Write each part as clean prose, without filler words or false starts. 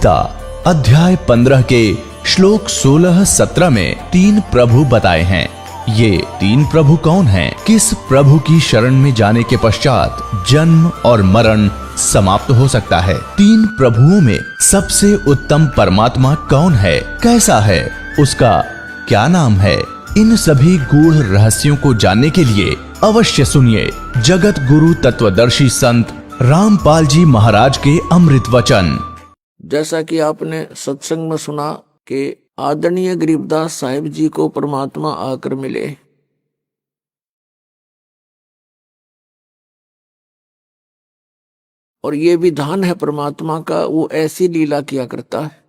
गीता अध्याय 15 के श्लोक 16-17 में 3 प्रभु बताए हैं। ये 3 प्रभु कौन हैं? किस प्रभु की शरण में जाने के पश्चात जन्म और मरण समाप्त हो सकता है? 3 प्रभुओं में सबसे उत्तम परमात्मा कौन है? कैसा है? उसका क्या नाम है? इन सभी गूढ़ रहस्यों को जानने के लिए अवश्य सुनिए जगत गुरु तत्वदर्शी संत रामपाल जी महाराज के अमृत वचन। जैसा कि आपने सत्संग में सुना कि आदरणीय गरीबदास साहिब जी को परमात्मा आकर मिले। और ये विधान है परमात्मा का, वो ऐसी लीला किया करता है।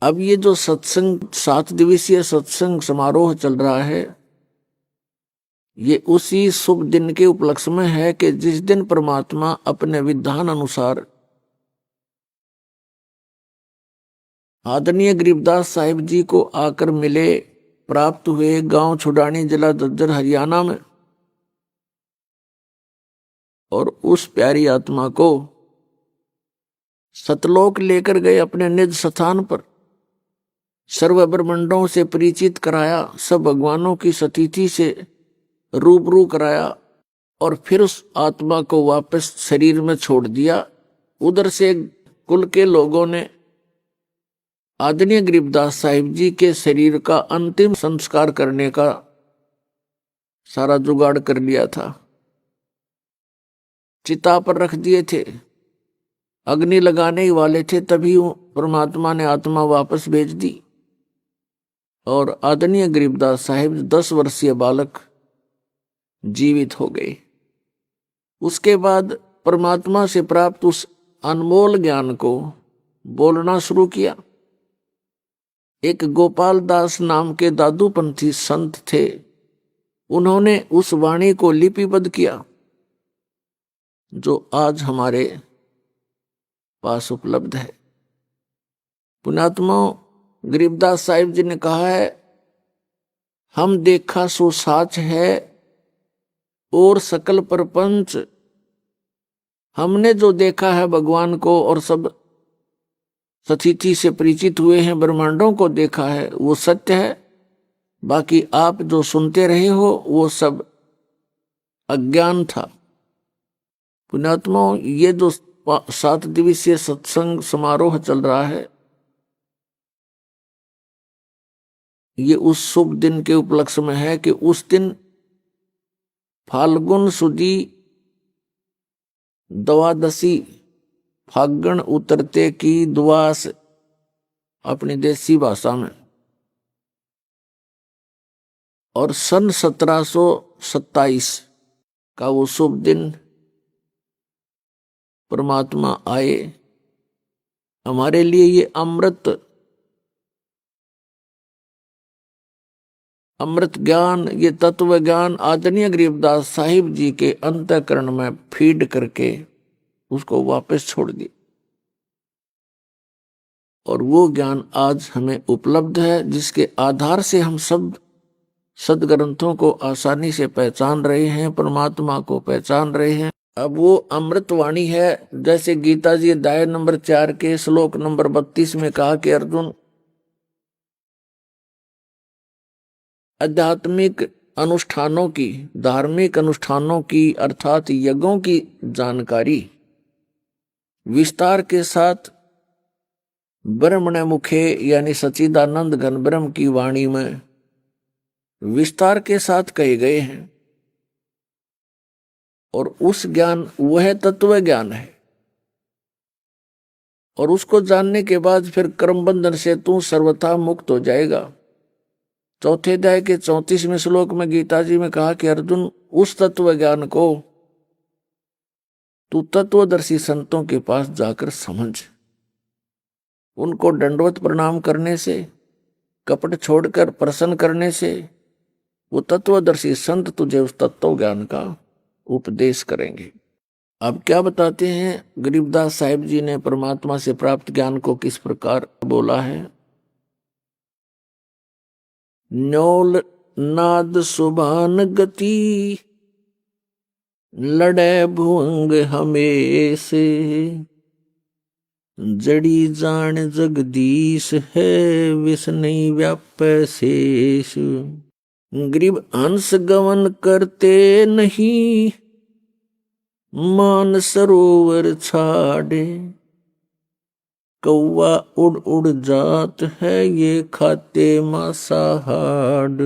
अब ये जो सत्संग 7 दिवसीय सत्संग समारोह चल रहा है, ये उसी शुभ दिन के उपलक्ष्य में है कि जिस दिन परमात्मा अपने विधान अनुसार आदरणीय गरीबदास साहिब जी को आकर मिले, प्राप्त हुए गांव छुड़ानी, जिला झज्जर, हरियाणा में। और उस प्यारी आत्मा को सतलोक लेकर गए अपने निज स्थान पर, सर्व ब्रह्मांडों से परिचित कराया, सब भगवानों की सतीथि से रूबरू कराया और फिर उस आत्मा को वापस शरीर में छोड़ दिया। उधर से कुल के लोगों ने आदरणीय गरीबदास साहिब जी के शरीर का अंतिम संस्कार करने का सारा जुगाड़ कर लिया था। चिता पर रख दिए थे, अग्नि लगाने ही वाले थे, तभी परमात्मा ने आत्मा वापस भेज दी और आदरणीय गरीबदास साहिब 10 वर्षीय बालक जीवित हो गए। उसके बाद परमात्मा से प्राप्त उस अनमोल ज्ञान को बोलना शुरू किया। एक गोपाल दास नाम के दादूपंथी संत थे, उन्होंने उस वाणी को लिपिबद्ध किया जो आज हमारे पास उपलब्ध है। पुण्यात्मा गरीबदास साहिब जी ने कहा है, हम देखा सो साच है और सकल प्रपंच। हमने जो देखा है भगवान को और सब सतीथि से परिचित हुए हैं, ब्रह्मांडों को देखा है, वो सत्य है। बाकी आप जो सुनते रहे हो वो सब अज्ञान था। पुण्यात्मा, ये जो 7 दिवसीय सत्संग समारोह चल रहा है, ये उस शुभ दिन के उपलक्ष्य में है कि उस दिन फाल्गुन सुदी द्वादशी, फागण उतरते की द्वास अपनी देसी भाषा में, और सन 1727 का वो शुभ दिन परमात्मा आए। हमारे लिए ये अमृत ज्ञान, ये तत्व ज्ञान आदरणीय गरीबदास साहिब जी के अंतःकरण में फीड करके उसको वापस छोड़ दी। और वो ज्ञान आज हमें उपलब्ध है, जिसके आधार से हम सब सदग्रंथों को आसानी से पहचान रहे हैं, परमात्मा को पहचान रहे हैं। अब वो अमृतवाणी है, जैसे गीता जी अध्याय नंबर 4 के श्लोक नंबर 32 में कहा कि अर्जुन, आध्यात्मिक अनुष्ठानों की, धार्मिक अनुष्ठानों की अर्थात यज्ञों की जानकारी विस्तार के साथ ब्रह्मण मुखे यानी सच्चिदानंद घन ब्रह्म की वाणी में विस्तार के साथ कहे गए हैं। और उस ज्ञान वह तत्व ज्ञान है। और उसको जानने के बाद फिर कर्म बंधन से तू सर्वथा मुक्त हो जाएगा। चौथे अध्याय के 34वें श्लोक में गीता जी में कहा कि अर्जुन, उस तत्व ज्ञान को तू तत्वदर्शी संतों के पास जाकर समझ। उनको दंडवत प्रणाम करने से, कपट छोड़कर प्रसन्न करने से वो तत्वदर्शी संत तुझे उस तत्व ज्ञान का उपदेश करेंगे। अब क्या बताते हैं गरीबदास साहिब जी ने परमात्मा से प्राप्त ज्ञान को किस प्रकार बोला है। न्योल नाद सुभान गति, लड़े भुवंग हमेशे, जड़ी जान जगदीश है, विष नहीं व्यापै शेष। ग्रीव हंस गमन करते नहीं, मान सरोवर छाड़े। कौवा उड़ उड़ जात है, ये खाते मांसाहार।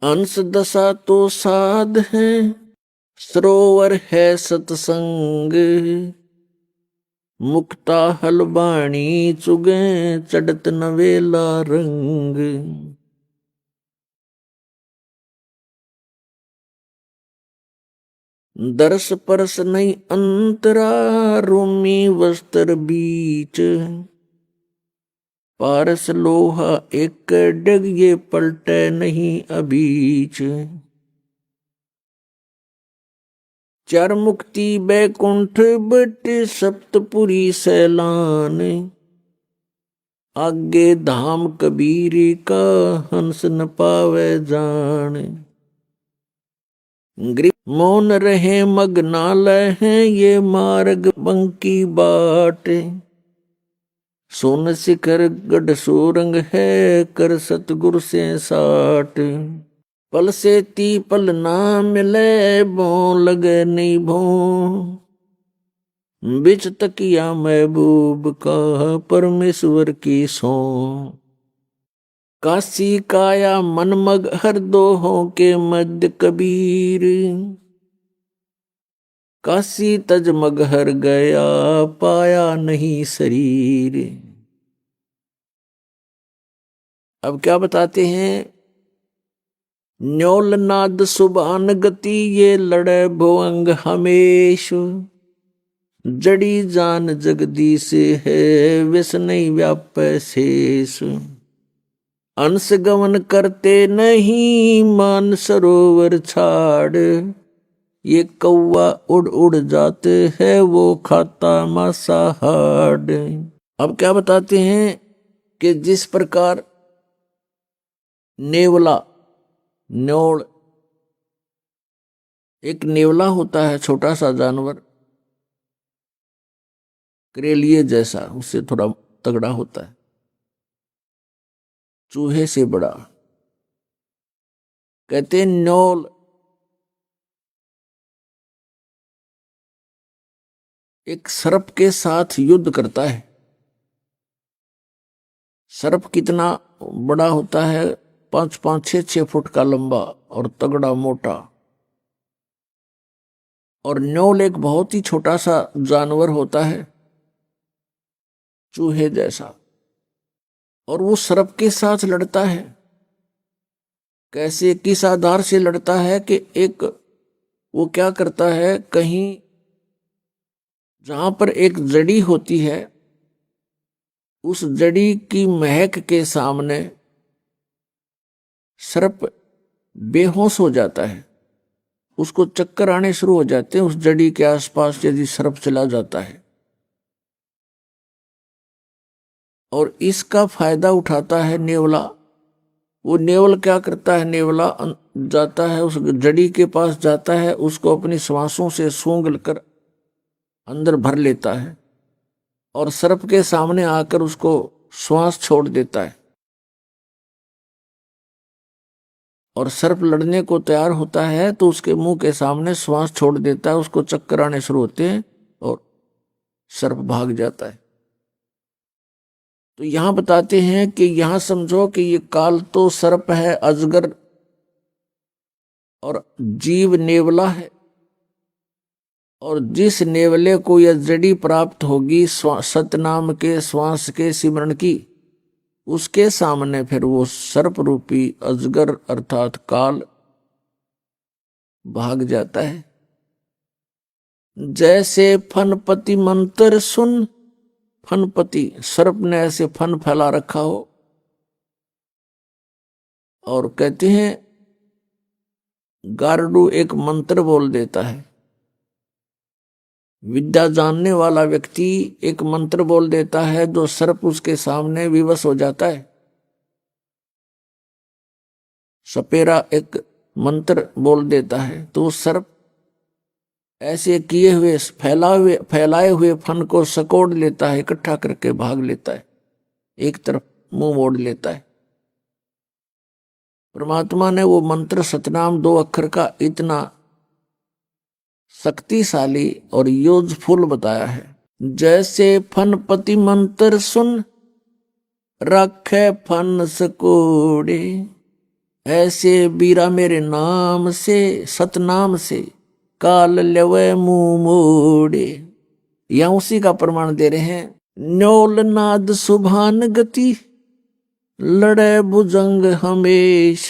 अंश दशा तो साध है, सरोवर है सतसंग। मुक्ता हलबाणी चुगे, चढ़त नवेला रंग। दरस परस नहीं अंतरा, रोमी वस्त्र बीच। पारस लोहा एक डग, ये पलटे नहीं अबीच। चार मुक्ति बैकुंठ बट, सप्तपुरी सैलान। आगे धाम कबीर का, हंस न पावे जान। मौन रहे मग्नालय हैं, ये मार्ग बंकी बाट। सोन शिखर गढ़ सोरंग है, कर सतगुरु से साट। पल से ती पल ना मिले, भो लगे नहीं भो। बिच तकिया महबूब का, परमेश्वर की सो। काशी काया मन मग हर दोहों के मध्य कबीर। काशी तज मग हर गया, पाया नहीं शरीर। अब क्या बताते हैं? न्योल नाद सुबान गति, ये लड़े भुअंग हमेश। जड़ी जान जगदीश है, विष नहीं व्यापै शेष। अंश गमन करते नहीं, मान सरोवर छाड़। ये कौवा उड़ उड़ जाते हैं, वो खाता मांसाहार। अब क्या बताते हैं कि जिस प्रकार नेवला, न्योल, एक नेवला होता है छोटा सा जानवर, करेलिए जैसा, उससे थोड़ा तगड़ा होता है, चूहे से बड़ा। कहते हैं न्योल एक सर्प के साथ युद्ध करता है। सर्प कितना बड़ा होता है? 5-5, 6-6 फुट का लंबा और तगड़ा मोटा। और न्योल एक बहुत ही छोटा सा जानवर होता है, चूहे जैसा, और वो सर्प के साथ लड़ता है। कैसे, किस आधार से लड़ता है कि एक वो क्या करता है, कहीं जहां पर एक जड़ी होती है, उस जड़ी की महक के सामने सर्प बेहोश हो जाता है। उसको चक्कर आने शुरू हो जाते हैं उस जड़ी के आसपास यदि सर्प चला जाता है। और इसका फायदा उठाता है नेवला। वो नेवल क्या करता है? नेवला जाता है उस जड़ी के पास, जाता है, उसको अपनी श्वासों से सूंघ कर अंदर भर लेता है और सर्प के सामने आकर उसको श्वास छोड़ देता है। और सर्प लड़ने को तैयार होता है तो उसके मुंह के सामने श्वास छोड़ देता है, उसको चक्कर आने शुरू होते हैं और सर्प भाग जाता है। तो यहां बताते हैं कि यहां समझो कि ये काल तो सर्प है, अजगर, और जीव नेवला है। और जिस नेवले को यह जड़ी प्राप्त होगी सतनाम के श्वास के सिमरण की, उसके सामने फिर वो सर्प रूपी अजगर अर्थात काल भाग जाता है। जैसे फनपति मंत्र सुन, फनपति सर्प ने ऐसे फन फैला रखा हो, और कहते हैं गारडू एक मंत्र बोल देता है। विद्या जानने वाला व्यक्ति एक मंत्र बोल देता है, जो सर्प उसके सामने विवश हो जाता है। सपेरा एक मंत्र बोल देता है तो सर्प ऐसे किए हुए फैलाए हुए फन को सकोड़ लेता है, इकट्ठा करके भाग लेता है, एक तरफ मुंह मोड़ लेता है। परमात्मा ने वो मंत्र सतनाम 2 अक्षर का इतना शक्तिशाली और यूजफुल बताया है। जैसे फनपति मंत्र सुन रखे फन सकोड़े, ऐसे बीरा मेरे नाम से सतनाम से काल लेवे मुंह मोड़े। या उसी का प्रमाण दे रहे हैं। न्योल नाद सुभान गति लड़े भुजंग हमेश,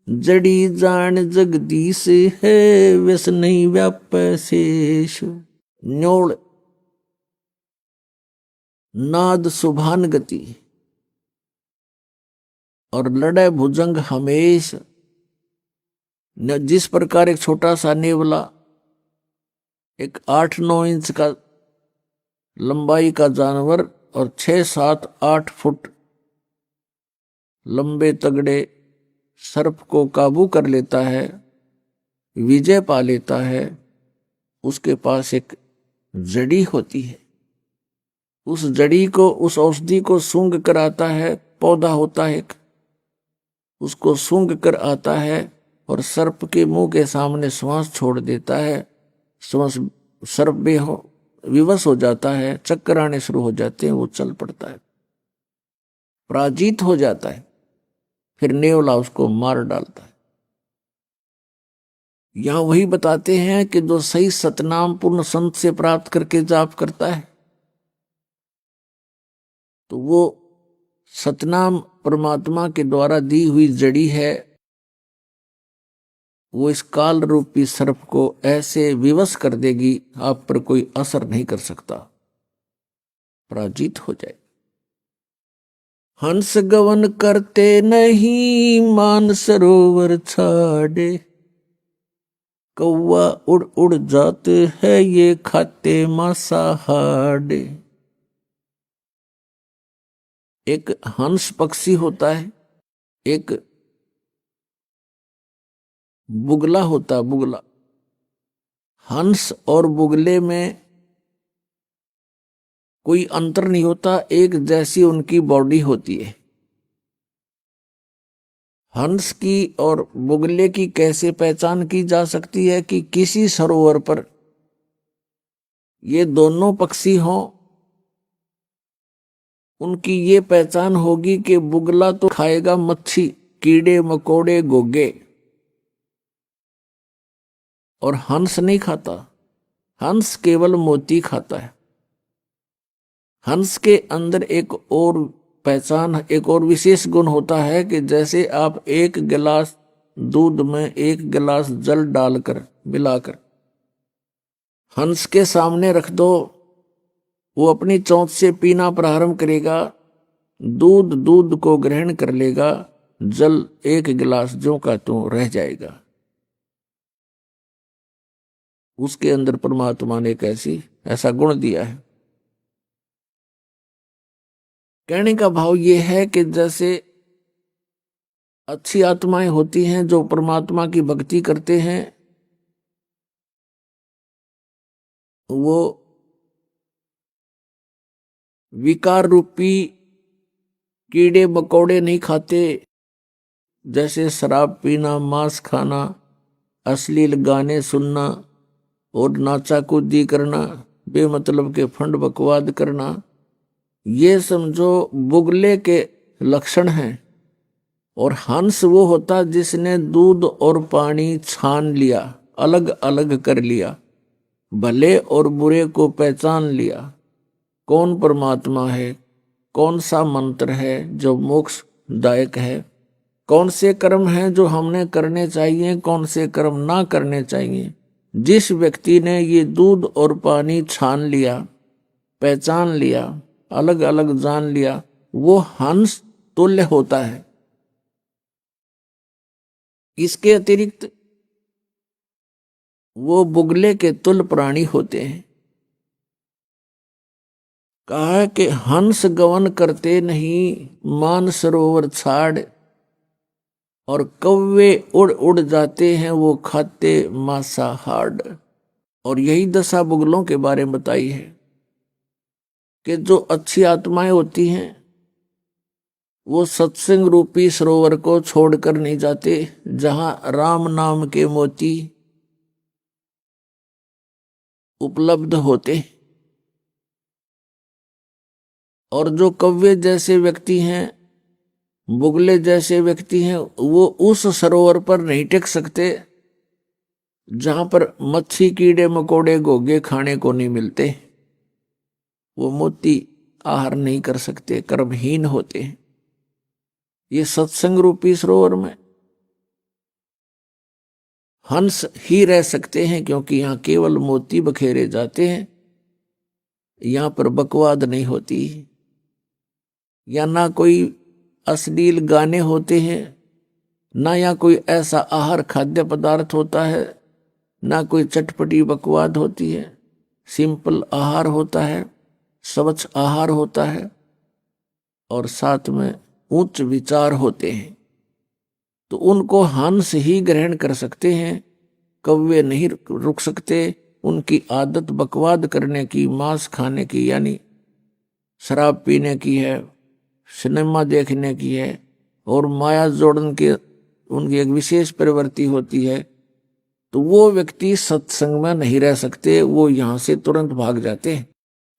जड़ी जान जगदीश है व्यस नहीं व्याप शेष। न्योल नाद सुभान गति और लड़े भुजंग हमेश। जिस प्रकार एक छोटा सा नेवला एक 8-9 इंच का लंबाई का जानवर और 6-7-8 फुट लंबे तगड़े सर्प को काबू कर लेता है, विजय पा लेता है, उसके पास एक जड़ी होती है। उस जड़ी को, उस औषधि को सूंघ कर आता है, पौधा होता है एक, उसको सूंघ कर आता है और सर्प के मुंह के सामने श्वास छोड़ देता है। श्वास सर्प विवश हो जाता है, चक्कर आने शुरू हो जाते हैं, वो चल पड़ता है, पराजित हो जाता है। फिर नेवला उसको मार डालता है। यहां वही बताते हैं कि जो सही सतनाम पूर्ण संत से प्राप्त करके जाप करता है तो वो सतनाम परमात्मा के द्वारा दी हुई जड़ी है। वो इस काल रूपी सर्प को ऐसे विवश कर देगी, आप पर कोई असर नहीं कर सकता, पराजित हो जाए। हंस गवन करते नहीं मान सरोवर छाड़े, कौवा उड़ उड़ जाते है ये खाते मांसाहारे। एक हंस पक्षी होता है, एक बुगला होता, बुगला। हंस और बुगले में कोई अंतर नहीं होता, एक जैसी उनकी बॉडी होती है। हंस की और बुगले की कैसे पहचान की जा सकती है कि किसी सरोवर पर ये दोनों पक्षी हों, उनकी ये पहचान होगी कि बुगला तो खाएगा मच्छी, कीड़े मकोड़े गोगे, और हंस नहीं खाता। हंस केवल मोती खाता है। हंस के अंदर एक और पहचान, एक और विशेष गुण होता है कि जैसे आप एक गिलास दूध में 1 गिलास जल डालकर मिलाकर हंस के सामने रख दो, वो अपनी चोंच से पीना प्रारंभ करेगा, दूध को ग्रहण कर लेगा, जल 1 गिलास ज्यों का त्यों रह जाएगा। उसके अंदर परमात्मा ने ऐसा गुण दिया है। कहने का भाव ये है कि जैसे अच्छी आत्माएं होती हैं जो परमात्मा की भक्ति करते हैं, वो विकार रूपी कीड़े मकोड़े नहीं खाते, जैसे शराब पीना, मांस खाना, अश्लील गाने सुनना और नाचा कूदी करना, बेमतलब के फंड बकवाद करना, ये समझो बुगले के लक्षण हैं। और हंस वो होता जिसने दूध और पानी छान लिया, अलग अलग कर लिया, भले और बुरे को पहचान लिया, कौन परमात्मा है, कौन सा मंत्र है जो मोक्षदायक है, कौन से कर्म हैं जो हमने करने चाहिए, कौन से कर्म ना करने चाहिए। जिस व्यक्ति ने ये दूध और पानी छान लिया, पहचान लिया, अलग अलग जान लिया, वो हंस तुल्य होता है। इसके अतिरिक्त वो बुगले के तुल्य प्राणी होते हैं। कहा है कि हंस गवन करते नहीं मान सरोवर छाड़, और कौवे उड़ उड़ जाते हैं वो खाते मांसाहार। और यही दशा बुगलों के बारे में बताई है कि जो अच्छी आत्माएं होती हैं वो सत्संग रूपी सरोवर को छोड़कर नहीं जाते, जहां राम नाम के मोती उपलब्ध होते। और जो कव्वे जैसे व्यक्ति हैं, बुगले जैसे व्यक्ति हैं, वो उस सरोवर पर नहीं टिक सकते जहां पर मच्छी कीड़े मकोड़े घोंघे खाने को नहीं मिलते। वो मोती आहार नहीं कर सकते, कर्महीन होते हैं। ये सत्संग रूपी सरोवर में हंस ही रह सकते हैं, क्योंकि यहां केवल मोती बखेरे जाते हैं। यहां पर बकवाद नहीं होती, या ना कोई अश्लील गाने होते हैं, ना या कोई ऐसा आहार खाद्य पदार्थ होता है, ना कोई चटपटी बकवाद होती है। सिंपल आहार होता है, स्वच्छ आहार होता है, और साथ में उच्च विचार होते हैं। तो उनको हंस ही ग्रहण कर सकते हैं, कौवे नहीं रुक सकते। उनकी आदत बकवाद करने की, मांस खाने की, यानी शराब पीने की है, सिनेमा देखने की है, और माया जोड़न के उनकी एक विशेष प्रवृत्ति होती है। तो वो व्यक्ति सत्संग में नहीं रह सकते, वो यहां से तुरंत भाग जाते हैं।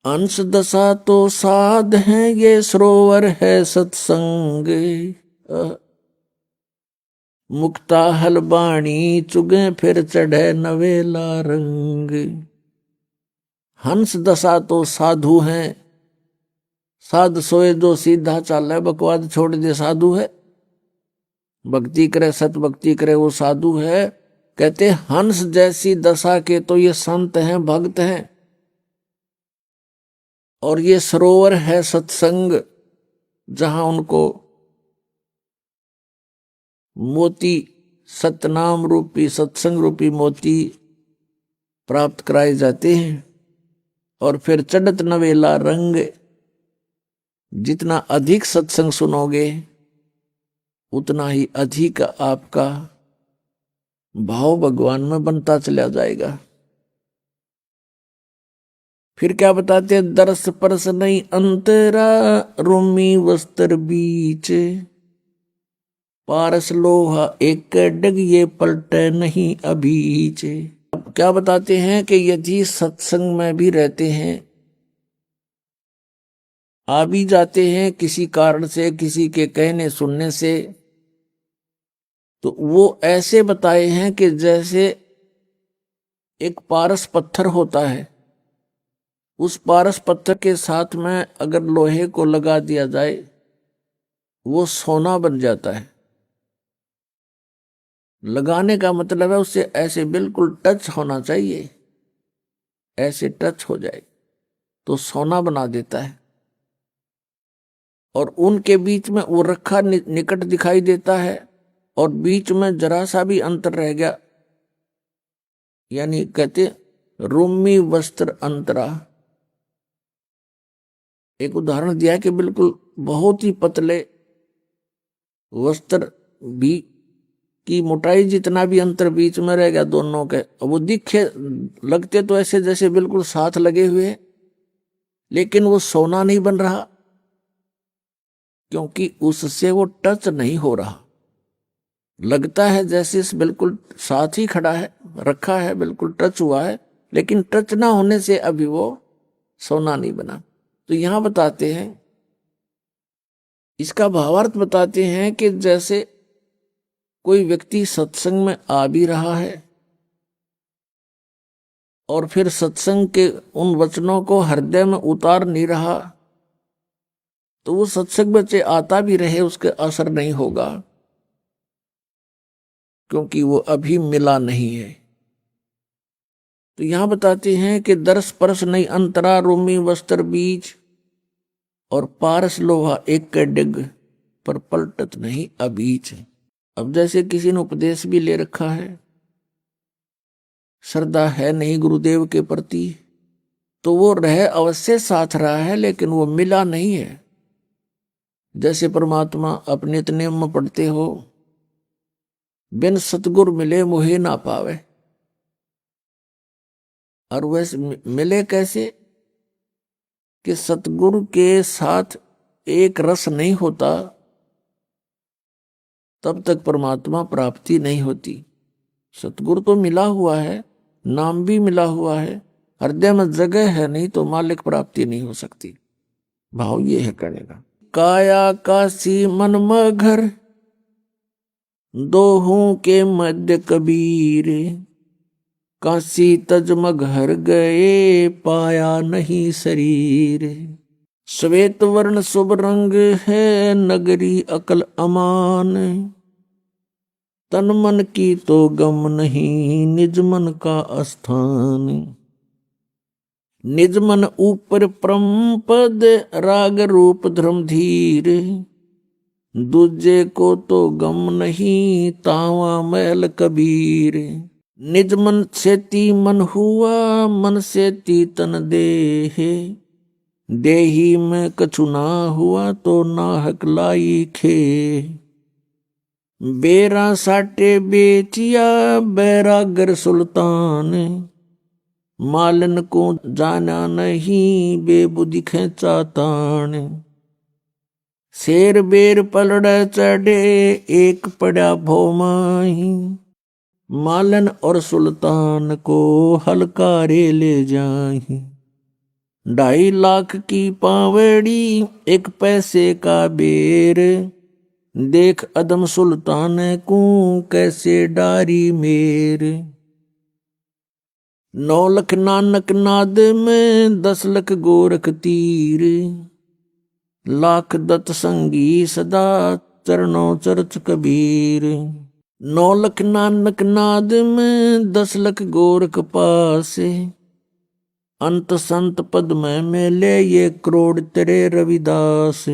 अंश दशा तो साध है, ये सरोवर है सत्संग। मुक्ता हलबाणी चुगे फिर चढ़े नवेला रंग। हंस दशा तो साधु हैं, साध सोए जो सीधा चाल है, बकवाद छोड़ दे साधु है। भक्ति करे, सत भक्ति करे, वो साधु है। कहते हंस जैसी दशा के तो ये संत हैं, भक्त हैं। और ये सरोवर है सत्संग, जहां उनको मोती, सतनाम रूपी, सत्संग रूपी मोती प्राप्त कराए जाते हैं। और फिर चढ़त नवेला रंग। जितना अधिक सत्संग सुनोगे उतना ही अधिक आपका भाव भगवान में बनता चला जाएगा। फिर क्या बताते हैं, दरस परस नहीं अंतरा, रोमी वस्त्र बीच। पारस लोहा एक डग, ये पलटे नहीं अभीच। अब क्या बताते हैं कि यदि सत्संग में भी रहते हैं, आ भी जाते हैं किसी कारण से, किसी के कहने सुनने से, तो वो ऐसे बताए हैं कि जैसे एक पारस पत्थर होता है, उस पारस पत्थर के साथ में अगर लोहे को लगा दिया जाए वो सोना बन जाता है। लगाने का मतलब है उससे ऐसे बिल्कुल टच होना चाहिए, ऐसे टच हो जाए तो सोना बना देता है। और उनके बीच में वो रखा निकट दिखाई देता है, और बीच में जरा सा भी अंतर रह गया, यानी कहते रोमी वस्त्र अंतरा। एक उदाहरण दिया है कि बिल्कुल बहुत ही पतले वस्त्र भी की मोटाई जितना भी अंतर बीच में रह गया दोनों के, वो दिखे लगते तो ऐसे जैसे बिल्कुल साथ लगे हुए, लेकिन वो सोना नहीं बन रहा, क्योंकि उससे वो टच नहीं हो रहा। लगता है जैसे बिल्कुल साथ ही खड़ा है, रखा है, बिल्कुल टच हुआ है, लेकिन टच ना होने से अभी वो सोना नहीं बना। तो यहां बताते हैं, इसका भावार्थ बताते हैं कि जैसे कोई व्यक्ति सत्संग में आ भी रहा है और फिर सत्संग के उन वचनों को हृदय में उतार नहीं रहा, तो वो सत्संग में आता भी रहे उसके असर नहीं होगा, क्योंकि वो अभी मिला नहीं है। तो यहां बताते हैं कि दरस परस नहीं अंतरा, रोमी वस्त्र बीच, और पारस लोहा एक के डिग, पर पलटत नहीं अबीच। अब जैसे किसी ने उपदेश भी ले रखा है, श्रद्धा है नहीं गुरुदेव के प्रति, तो वो रह अवश्य साथ रहा है, लेकिन वो मिला नहीं है। जैसे परमात्मा अपने नित्यनेम में पढ़ते हो, बिन सतगुर मिले मोहे ना पावे। और वैसे मिले कैसे कि सतगुरु के साथ एक रस नहीं होता तब तक परमात्मा प्राप्ति नहीं होती। सतगुरु तो मिला हुआ है, नाम भी मिला हुआ है, हृदय में जगह है, नहीं तो मालिक प्राप्ति नहीं हो सकती। भाव ये है करेगा। काया काशी मन मगर दोहों के मध्य कबीर, काशी तज मघर गए पाया नहीं शरीर। श्वेत वर्ण शुभ रंग है नगरी अकल अमान, तन मन की तो गम नहीं निज मन का स्थान। निज मन ऊपर परम पद राग रूप धर्म धीर, दूजे को तो गम नहीं तावा मैल कबीर। निज मन सेती मन हुआ मन सेती तन देहे, देही में कछु ना हुआ तो नाहक लाई खे। बेरा साटे बेचिया बैरागर सुल्तान, मालन को जाना नहीं बेबुद्धि खेचा तान। शेर बेर पलड़ चढ़े एक पड़ा भोमाही, मालन और सुल्तान को हलकारे ले जाही। 2.5 लाख की पावड़ी एक पैसे का बेर, देख अदम सुल्तान को कैसे डारी मेर। 9 लख नानक नाद में 10 लख गोरख तीर, लाख दत्त संगी सदा चरणों चरच कबीर। 9 लख नानक नाद में 10 लख गोरख पासे, अंत संत पद में मेले ये करोड़ तेरे रविदास।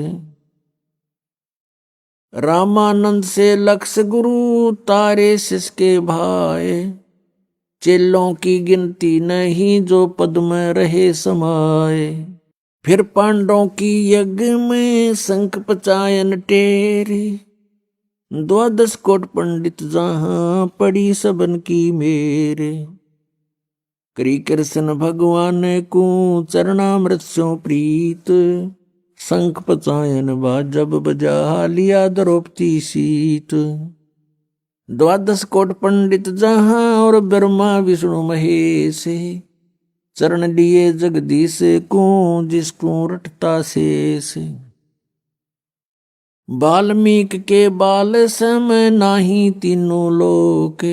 रामानंद से लक्ष गुरु तारे सिसके भाए, चेलों की गिनती नहीं जो पद में रहे समाये। फिर पांडवों की यज्ञ में शंख पचायन टेरी, 12 कोट पंडित जहां पड़ी सबन की मेरे। करी कृष्ण भगवान को चरणामृत सो प्रीत, शंख पचायन जब बजा लिया द्रौपदी सीत। 12 कोट पंडित जहां और ब्रह्मा विष्णु महेश, चरण लिए जगदीश को जिसको रटता शेष। वाल्मीकि के बाल समय नाही तीनों लोक,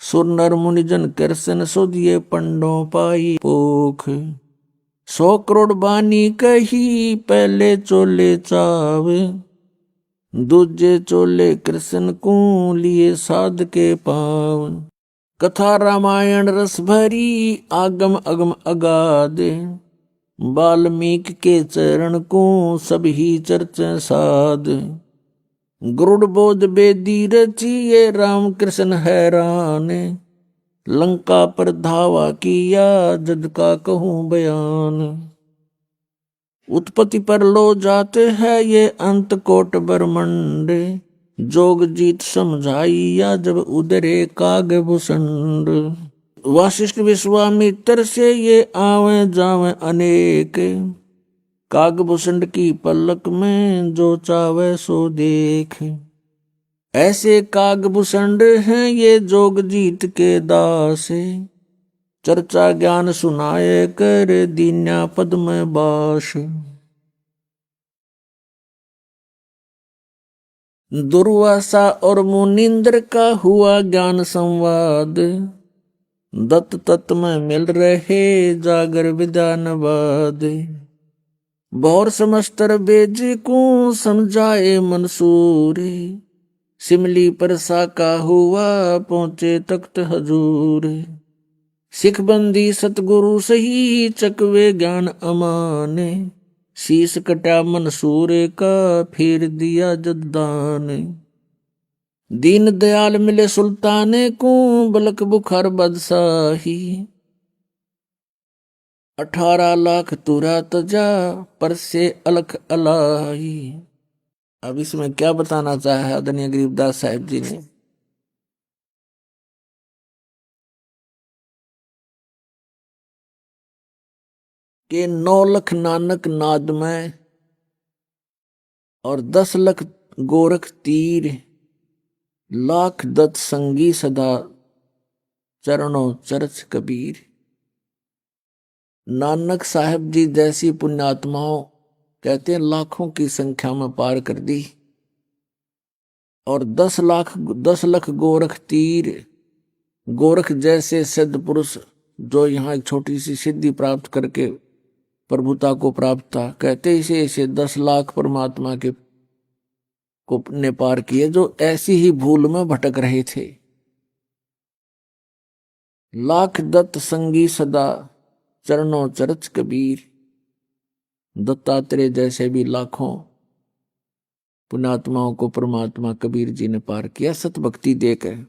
सुर नर मुनि जन कृष्ण सुधिये पंडों पाई पोख। 100 करोड़ बानी कही पहले चोले चावे, दूजे चोले कृष्ण को लिए साध के पाव। कथा रामायण रस भरी आगम अगम अगाध, वाल्मीकि के चरण को सभी चर्चा साध। गरुड़ बोध बेदी रची ये राम कृष्ण हैरान, लंका पर धावा किया जद का कहूँ बयान। उत्पत्ति पर लो जाते हैं ये अंत कोट ब्रह्मंड, जोग जीत समझाइया जब उदरे काग भूषण। वशिष्ठ विश्वामित्र से ये आवे जावे अनेक, कागभूषण की पलक में जो चावे सो देख। ऐसे कागभूषण हैं ये जोग जीत के दास, चर्चा ज्ञान सुनाए कर दीन्या पद में बास। दुर्वासा और मुनिंद्र का हुआ ज्ञान संवाद, दत्त तत्व में मिल रहे जागर विधानवाद। बौर समस्तर बेज को समझाए मंसूर, सिमली पर साका हुआ पहुंचे तख्त हजूर। सिख बंदी सतगुरु सही चकवे ज्ञान अमाने, शीश कटा मंसूर का फिर दिया जद्दान। दीन दयाल मिले सुल्ताने को बलक बुखार बादशाही, 18 लाख तुरा तजा पर से अलख अलाई। अब इसमें क्या बताना चाहा आदरणीय गरीबदास साहिब जी ने। के 9 लख नानक नाद में और 10 लख गोरख तीर, लाख दत्त संगी सदा चरणों चरच कबीर। नानक साहब जी जैसी पुण्यात्माओं कहते हैं लाखों की संख्या में पार कर दी, और 10 लाख गोरख तीर, गोरख जैसे सिद्ध पुरुष जो यहाँ एक छोटी सी सिद्धि प्राप्त करके प्रभुता को प्राप्त था, कहते इसे 10 लाख परमात्मा के को ने पार किए जो ऐसी ही भूल में भटक रहे थे। लाख दत्त संगी सदा चरणों चरच कबीर। दत्तात्रेय जैसे भी लाखों पुण्यात्माओं को परमात्मा कबीर जी ने पार किया सत भक्ति देकर।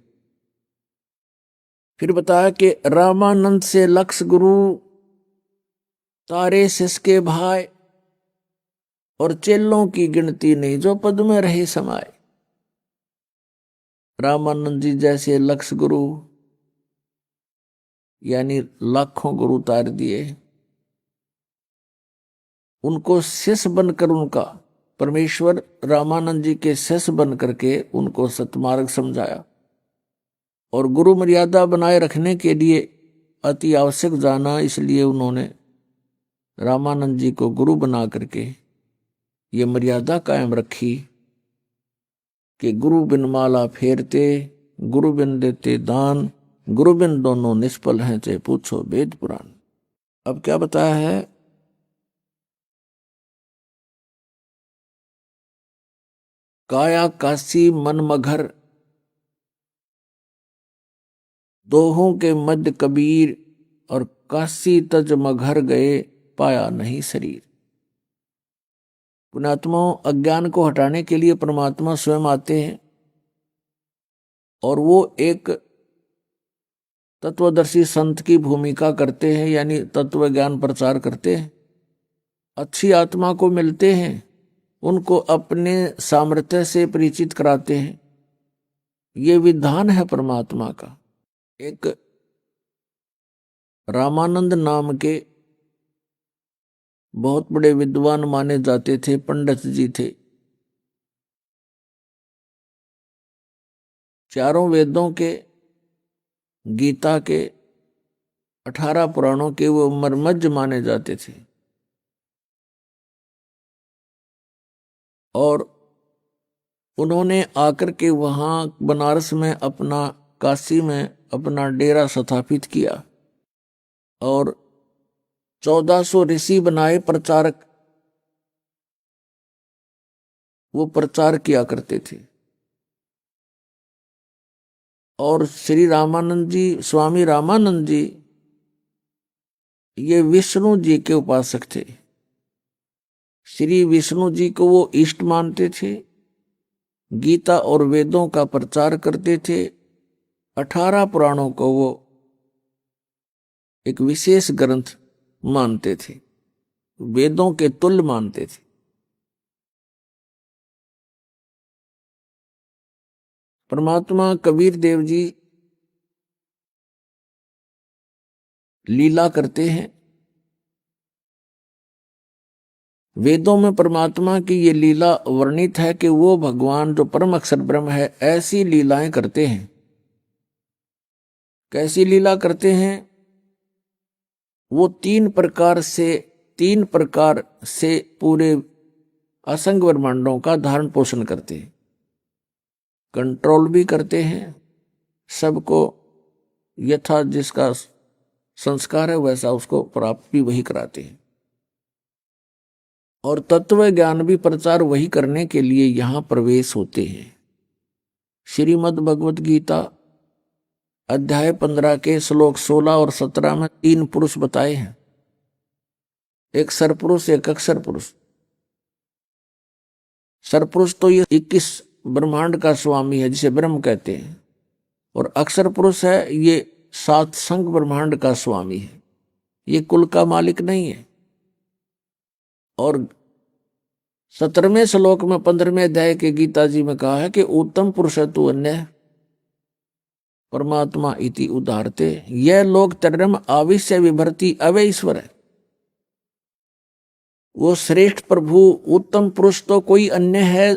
फिर बताया कि रामानंद से लक्ष गुरु, तारे सिसके भाई, और चेलों की गिनती नहीं जो पद में रहे समाये। रामानंद जी जैसे लक्ष गुरु यानी लाखों गुरु उतार दिए, उनको शिष्य बनकर उनका परमेश्वर रामानंद जी के शिष्य बन करके उनको सतमार्ग समझाया, और गुरु मर्यादा बनाए रखने के लिए अति आवश्यक जाना, इसलिए उन्होंने रामानंद जी को गुरु बना करके ये मर्यादा कायम रखी कि गुरु बिन माला फेरते, गुरु बिन देते दान, गुरु बिन दोनों निष्फल हैं चाहे पूछो वेद पुराण। अब क्या बताया है, काया काशी मन मघर, दोहों के मध्य कबीर, और काशी तज मघर गए पाया नहीं शरीर। पुण्यात्माओं अज्ञान को हटाने के लिए परमात्मा स्वयं आते हैं, और वो एक तत्वदर्शी संत की भूमिका करते हैं, यानी तत्व ज्ञान प्रचार करते हैं। अच्छी आत्मा को मिलते हैं, उनको अपने सामर्थ्य से परिचित कराते हैं। ये विधान है परमात्मा का। एक रामानंद नाम के बहुत बड़े विद्वान माने जाते थे, पंडित जी थे। चारों वेदों के, गीता के, 18 पुराणों के वो मर्मज्ञ माने जाते थे, और उन्होंने आकर के वहां बनारस में अपना, काशी में अपना डेरा स्थापित किया, और 1400 ऋषि बनाए प्रचारक, वो प्रचार किया करते थे। और श्री रामानंद जी, स्वामी रामानंद जी ये विष्णु जी के उपासक थे। श्री विष्णु जी को वो इष्ट मानते थे, गीता और वेदों का प्रचार करते थे, 18 पुराणों को वो एक विशेष ग्रंथ मानते थे, वेदों के तुल्य मानते थे। परमात्मा कबीर देव जी लीला करते हैं। वेदों में परमात्मा की ये लीला वर्णित है कि वो भगवान जो परम अक्षर ब्रह्म है ऐसी लीलाएं करते हैं। कैसी लीला करते हैं? वो 3 प्रकार से पूरे असंग ब्रह्मांडों का धारण पोषण करते हैं, कंट्रोल भी करते हैं, सबको यथा जिसका संस्कार है वैसा उसको प्राप्त भी वही कराते हैं, और तत्व ज्ञान भी प्रचार वही करने के लिए यहां प्रवेश होते हैं। श्रीमद् भगवत गीता अध्याय 15 के श्लोक 16 और 17 में 3 पुरुष बताए हैं, एक सरपुरुष, एक अक्षर पुरुष। सरपुरुष तो ये 21 ब्रह्मांड का स्वामी है जिसे ब्रह्म कहते हैं, और अक्षर पुरुष है ये 7 संग ब्रह्मांड का स्वामी है, ये कुल का मालिक नहीं है। और 17वें श्लोक में 15वें अध्याय के गीता जी में कहा है कि उत्तम पुरुष तु अन्य परमात्मा इति उदारते, यह लोग तरम आविश्य विभर्ति अवय ईश्वर है। वो श्रेष्ठ प्रभु उत्तम पुरुष तो कोई अन्य है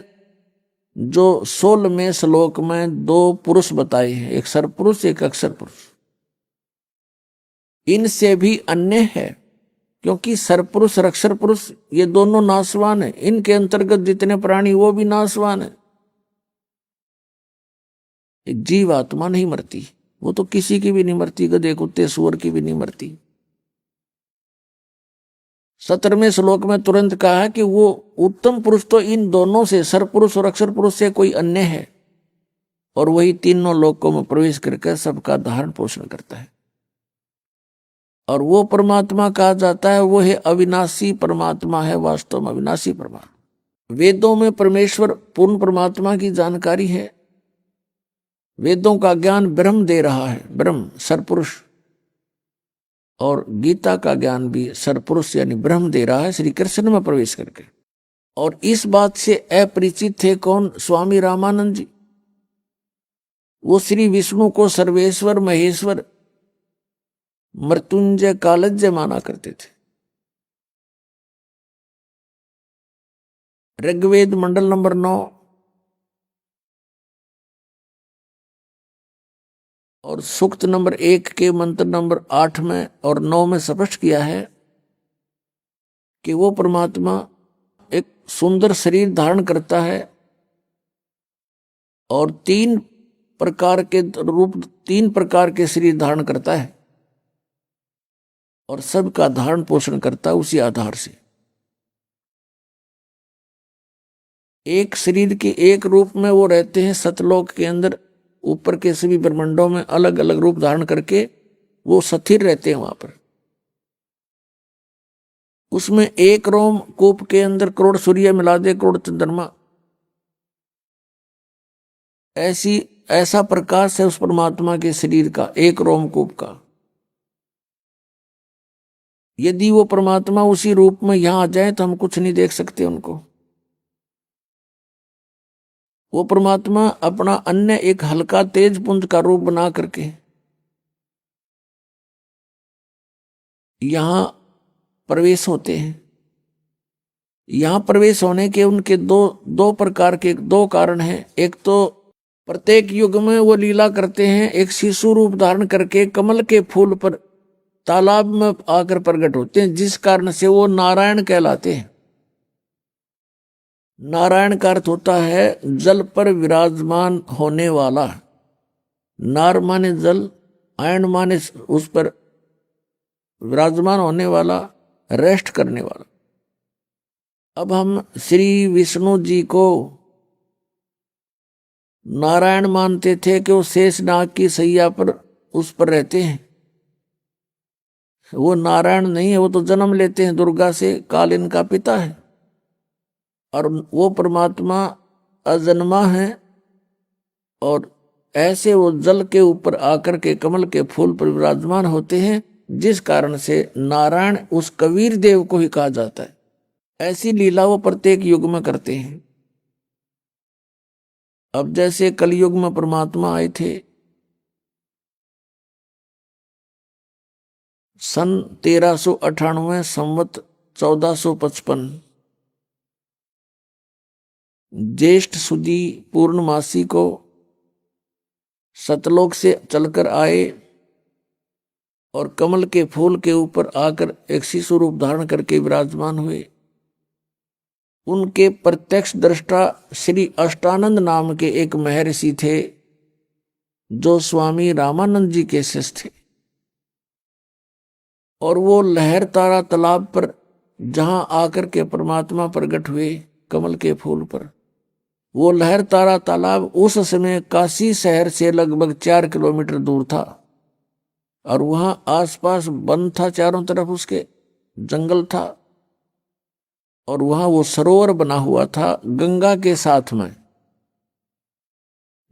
जो 16वें श्लोक में 2 पुरुष बताए हैं, एक सरपुरुष एक अक्षर पुरुष। इनसे भी अन्य है, क्योंकि सरपुरुष और अक्षर पुरुष ये दोनों नाशवान है। इनके अंतर्गत जितने प्राणी वो भी नाशवान है। एक जीव आत्मा नहीं मरती, वो तो किसी की भी नहीं मरती, गधे कुत्ते सूअर की भी नहीं मरती। 17वें श्लोक में तुरंत कहा है कि वो उत्तम पुरुष तो इन दोनों से, सरपुरुष और अक्षर पुरुष से कोई अन्य है, और वही तीनों लोकों में प्रवेश करके सबका धारण पोषण करता है। और वो परमात्मा कहा जाता है, वो है अविनाशी परमात्मा है, वास्तव में अविनाशी परमात्मा। वेदों में परमेश्वर पूर्ण परमात्मा की जानकारी है। वेदों का ज्ञान ब्रह्म दे रहा है, ब्रह्म सरपुरुष, और गीता का ज्ञान भी सरपुरुष यानी ब्रह्म दे रहा है श्री कृष्ण में प्रवेश करके। और इस बात से अपरिचित थे कौन? स्वामी रामानंद जी। वो श्री विष्णु को सर्वेश्वर महेश्वर मृत्युंजय कालज्य माना करते थे। ऋग्वेद मंडल नंबर 9 और सूक्त नंबर 1 के मंत्र नंबर 8 में और 9 में स्पष्ट किया है कि वो परमात्मा एक सुंदर शरीर धारण करता है और 3 प्रकार के शरीर धारण करता है, और सबका धारण पोषण करता है उसी आधार से। एक शरीर के एक रूप में वो रहते हैं सतलोक के अंदर, ऊपर के सभी ब्रह्मांडों में अलग अलग रूप धारण करके वो स्थिर रहते हैं वहां पर। उसमें एक रोम कूप के अंदर करोड़ सूर्य मिला दे, करोड़ चंद्रमा, ऐसा प्रकाश है उस परमात्मा के शरीर का, एक रोम कूप का। यदि वो परमात्मा उसी रूप में यहां आ जाए तो हम कुछ नहीं देख सकते उनको। वो परमात्मा अपना अन्य एक हल्का तेज पुंज का रूप बना करके यहां प्रवेश होते हैं। यहां प्रवेश होने के उनके दो प्रकार के 2 कारण हैं। एक तो प्रत्येक युग में वो लीला करते हैं, एक शिशु रूप धारण करके कमल के फूल पर तालाब में आकर प्रकट होते हैं, जिस कारण से वो नारायण कहलाते हैं। नारायण का अर्थ होता है जल पर विराजमान होने वाला। नार माने जल, आयन माने उस पर विराजमान होने वाला, रेस्ट करने वाला। अब हम श्री विष्णु जी को नारायण मानते थे कि वो शेषनाग की सैया पर उस पर रहते हैं। वो नारायण नहीं है, वो तो जन्म लेते हैं दुर्गा से, काल इनका पिता है। और वो परमात्मा अजन्मा है, और ऐसे वो जल के ऊपर आकर के कमल के फूल पर विराजमान होते हैं, जिस कारण से नारायण उस कबीर देव को ही कहा जाता है। ऐसी लीला वो प्रत्येक युग में करते हैं। अब जैसे कलयुग में परमात्मा आए थे सन 1398 संवत 1455 ज्येष्ठ सुदी पूर्णमासी को सतलोक से चलकर आए और कमल के फूल के ऊपर आकर एक शिशु रूप धारण करके विराजमान हुए। उनके प्रत्यक्ष दृष्टा श्री अष्टानंद नाम के एक महर्षि थे, जो स्वामी रामानंद जी के शिष्य थे। और वो लहर तारा तालाब पर जहां आकर के परमात्मा प्रकट हुए कमल के फूल पर, वो लहर तारा तालाब उस समय काशी शहर से लगभग 4 किलोमीटर दूर था, और वहां आसपास वन था, चारों तरफ उसके जंगल था, और वहां वो सरोवर बना हुआ था गंगा के साथ में।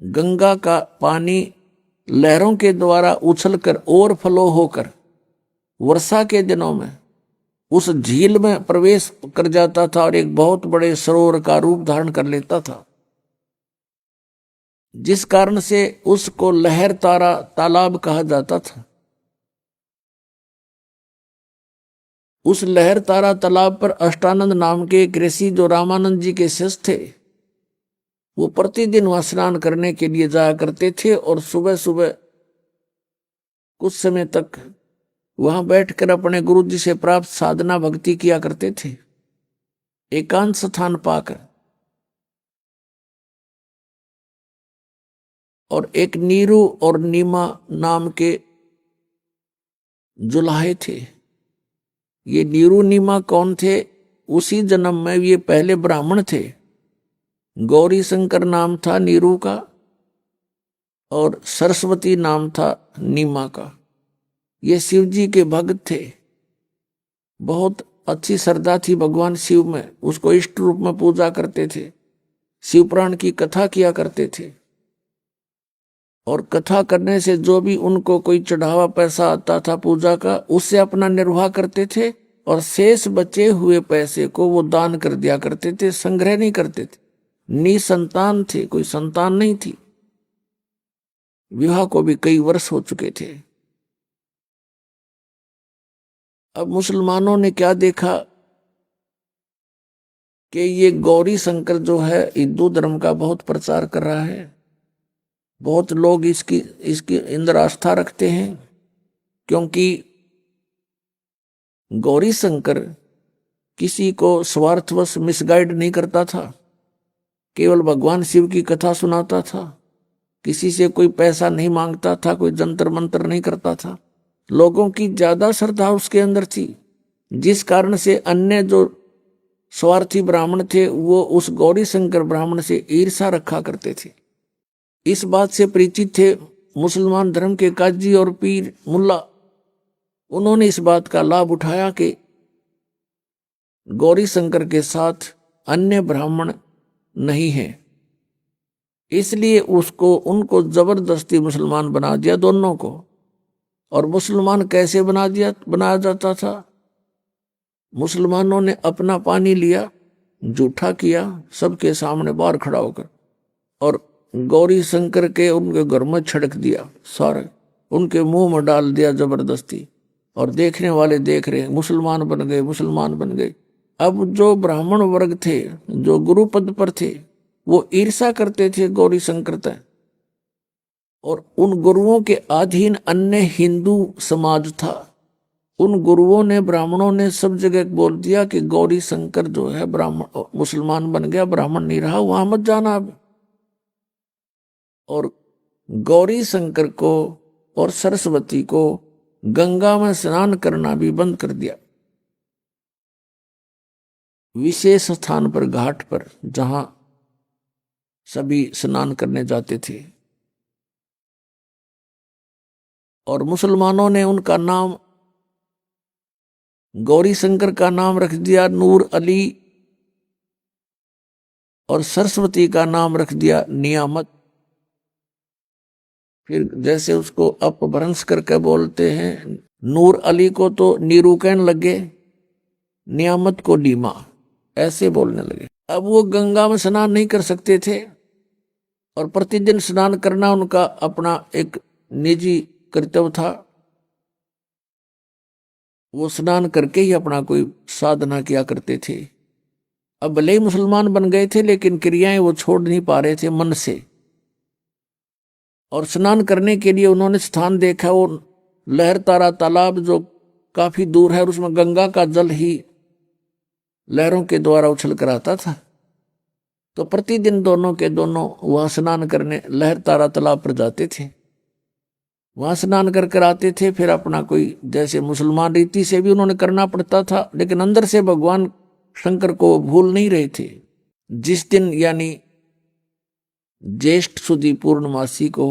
गंगा का पानी लहरों के द्वारा उछलकर ओवरफ्लो होकर वर्षा के दिनों में उस झील में प्रवेश कर जाता था और एक बहुत बड़े सरोवर का रूप धारण कर लेता था, जिस कारण से उसको लहर तारा तालाब कहा जाता था। उस लहर तारा तालाब पर अष्टानंद नाम के एक ऋषि जो रामानंद जी के शिष्य थे, वो प्रतिदिन वहां स्नान करने के लिए जाया करते थे और सुबह सुबह कुछ समय तक वहां बैठकर अपने गुरु जी से प्राप्त साधना भक्ति किया करते थे, एकांत स्थान पाकर। और एक नीरू और नीमा नाम के जुलाहे थे। ये नीरू नीमा कौन थे? उसी जन्म में ये पहले ब्राह्मण थे। गौरी शंकर नाम था नीरू का और सरस्वती नाम था नीमा का। ये शिव जी के भक्त थे। बहुत अच्छी श्रद्धा थी भगवान शिव में, उसको इष्ट रूप में पूजा करते थे, शिव पुराण की कथा किया करते थे। और कथा करने से जो भी उनको कोई चढ़ावा पैसा आता था पूजा का, उससे अपना निर्वाह करते थे और शेष बचे हुए पैसे को वो दान कर दिया करते थे, संग्रह नहीं करते थे। निसंतान थे, कोई संतान नहीं थी, विवाह को भी कई वर्ष हो चुके थे। अब मुसलमानों ने क्या देखा कि ये गौरी शंकर जो है हिंदू धर्म का बहुत प्रचार कर रहा है, बहुत लोग इसकी इंद्र आस्था रखते हैं, क्योंकि गौरी शंकर किसी को स्वार्थवश मिसगाइड नहीं करता था, केवल भगवान शिव की कथा सुनाता था, किसी से कोई पैसा नहीं मांगता था, कोई जंतर मंत्र नहीं करता था। लोगों की ज्यादा श्रद्धा उसके अंदर थी, जिस कारण से अन्य जो स्वार्थी ब्राह्मण थे वो उस गौरी शंकर ब्राह्मण से ईर्षा रखा करते थे। इस बात से परिचित थे मुसलमान धर्म के काजी और पीर मुल्ला। उन्होंने इस बात का लाभ उठाया कि गौरी शंकर के साथ अन्य ब्राह्मण नहीं है, इसलिए उनको जबरदस्ती मुसलमान बना दिया दोनों को। और मुसलमान कैसे बनाया जाता था? मुसलमानों ने अपना पानी लिया, जूठा किया सबके सामने बाहर खड़ा होकर, और गौरी शंकर के उनके घर में छिड़क दिया, सारे उनके मुंह में डाल दिया जबरदस्ती। और देखने वाले देख रहे, मुसलमान बन गए। अब जो ब्राह्मण वर्ग थे, जो गुरु पद पर थे, वो ईर्षा करते थे गौरी शंकर तक, और उन गुरुओं के अधीन अन्य हिंदू समाज था। उन गुरुओं ने, ब्राह्मणों ने सब जगह बोल दिया कि गौरी शंकर जो है ब्राह्मण मुसलमान बन गया, ब्राह्मण नहीं रहा, वहां मत जाना अब। और गौरी शंकर को और सरस्वती को गंगा में स्नान करना भी बंद कर दिया। विशेष स्थान पर, घाट पर, जहां सभी स्नान करने जाते थे। और मुसलमानों ने उनका नाम, गौरी शंकर का नाम रख दिया नूर अली, और सरस्वती का नाम रख दिया नियामत। फिर जैसे उसको अपभ्रंश करके बोलते हैं, नूर अली को तो नीरू कहने लगे, नियामत को नीमा, ऐसे बोलने लगे। अब वो गंगा में स्नान नहीं कर सकते थे, और प्रतिदिन स्नान करना उनका अपना एक निजी कर्तव्य था। वो स्नान करके ही अपना कोई साधना किया करते थे। अब भले ही मुसलमान बन गए थे, लेकिन क्रियाएं वो छोड़ नहीं पा रहे थे मन से। और स्नान करने के लिए उन्होंने स्थान देखा, वो लहर तारा तालाब जो काफी दूर है, और उसमें गंगा का जल ही लहरों के द्वारा उछल कर आता था। तो प्रतिदिन दोनों के दोनों वहां स्नान करने लहर तारा तालाब पर जाते थे, वहां स्नान कर आते थे। फिर अपना कोई, जैसे मुसलमान रीति से भी उन्होंने करना पड़ता था, लेकिन अंदर से भगवान शंकर को भूल नहीं रहे थे। जिस दिन यानी ज्येष्ठ सुदी पूर्णमासी को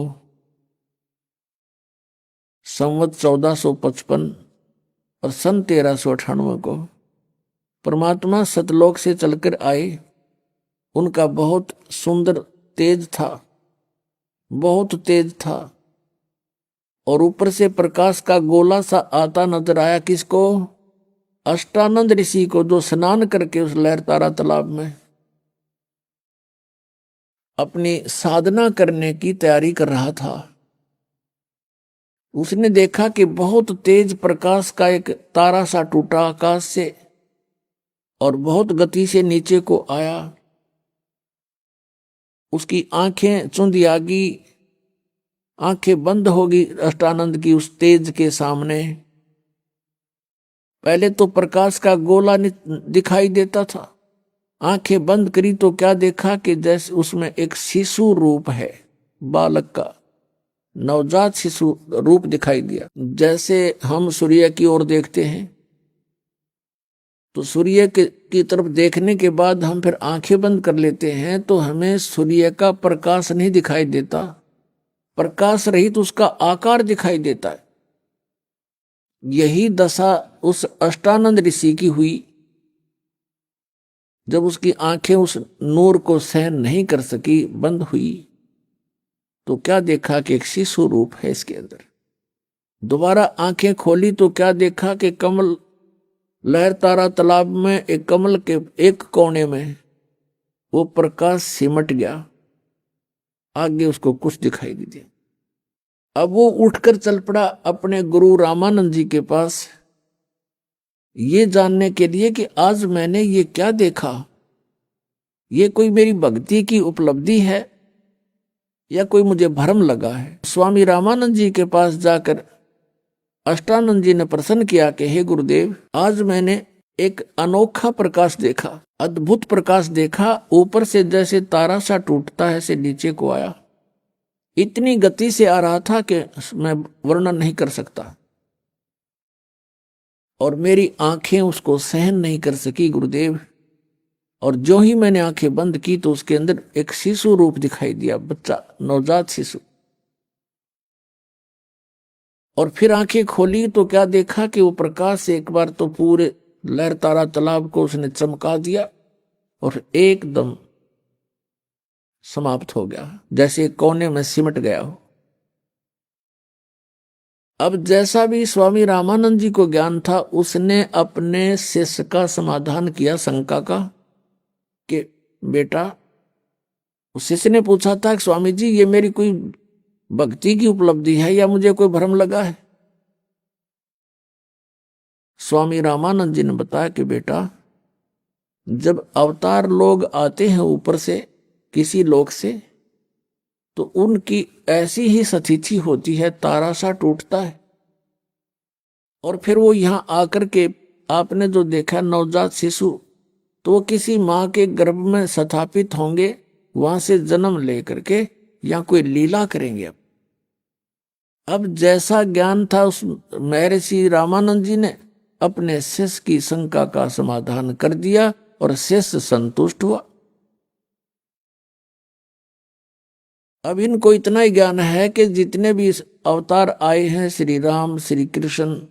संवत 1455 और सन 1398 को परमात्मा सतलोक से चलकर आए। उनका बहुत सुंदर तेज था, बहुत तेज था, और ऊपर से प्रकाश का गोला सा आता नजर आया। किसको? अष्टानंद ऋषि को, जो स्नान करके उस लहर तारा तालाब में अपनी साधना करने की तैयारी कर रहा था। उसने देखा कि बहुत तेज प्रकाश का एक तारा सा टूटा आकाश से और बहुत गति से नीचे को आया। उसकी आंखें चुंधियागी, आंखें बंद होगी अष्टानंद की उस तेज के सामने। पहले तो प्रकाश का गोला दिखाई देता था, आंखें बंद करी तो क्या देखा कि जैसे उसमें एक शिशु रूप है, बालक का नवजात शिशु रूप दिखाई दिया। जैसे हम सूर्य की ओर देखते हैं तो सूर्य की तरफ देखने के बाद हम फिर आंखें बंद कर लेते हैं तो हमें सूर्य का प्रकाश नहीं दिखाई देता, प्रकाश रहित उसका आकार दिखाई देता है। यही दशा उस अष्टानंद ऋषि की हुई। जब उसकी आंखें उस नूर को सहन नहीं कर सकी, बंद हुई, तो क्या देखा कि एक शिशु रूप है इसके अंदर। दोबारा आंखें खोली तो क्या देखा कि कमल लहर तारा तालाब में एक कमल के एक कोने में वो प्रकाश सिमट गया, आगे उसको कुछ दिखाई नहीं दिया। अब वो उठकर चल पड़ा अपने गुरु रामानंद जी के पास, ये जानने के लिए कि आज मैंने ये क्या देखा, ये कोई मेरी भक्ति की उपलब्धि है या कोई मुझे भ्रम लगा है। स्वामी रामानंद जी के पास जाकर अष्टानंद जी ने प्रश्न किया कि हे गुरुदेव, आज मैंने एक अनोखा प्रकाश देखा, अद्भुत प्रकाश देखा, ऊपर से जैसे तारा सा टूटता है से नीचे को आया, इतनी गति से आ रहा था कि मैं वर्णन नहीं कर सकता और मेरी आंखें उसको सहन नहीं कर सकी गुरुदेव। और जो ही मैंने आंखें बंद की तो उसके अंदर एक शिशु रूप दिखाई दिया, बच्चा, नवजात शिशु। और फिर आंखें खोली तो क्या देखा कि वो प्रकाश से एक बार तो पूरे लहर तारा तालाब को उसने चमका दिया और एकदम समाप्त हो गया, जैसे कोने में सिमट गया हो। अब जैसा भी स्वामी रामानंद जी को ज्ञान था, उसने अपने शिष्य का समाधान किया शंका का कि बेटा, उस शिष्य ने पूछा था कि स्वामी जी, ये मेरी कोई भक्ति की उपलब्धि है या मुझे कोई भ्रम लगा है। स्वामी रामानंद जी ने बताया कि बेटा, जब अवतार लोग आते हैं ऊपर से किसी लोक से, तो उनकी ऐसी ही स्थिति होती है, तारा सा टूटता है और फिर वो यहां आकर के आपने जो देखा नवजात शिशु, तो वो किसी मां के गर्भ में स्थापित होंगे, वहां से जन्म लेकर के या कोई लीला करेंगे। अब जैसा ज्ञान था उस महर्षि रामानंद जी ने अपने शिष्य की शंका का समाधान कर दिया और शिष्य संतुष्ट हुआ। अब इनको इतना ही ज्ञान है कि जितने भी अवतार आए हैं, श्री राम, श्री कृष्ण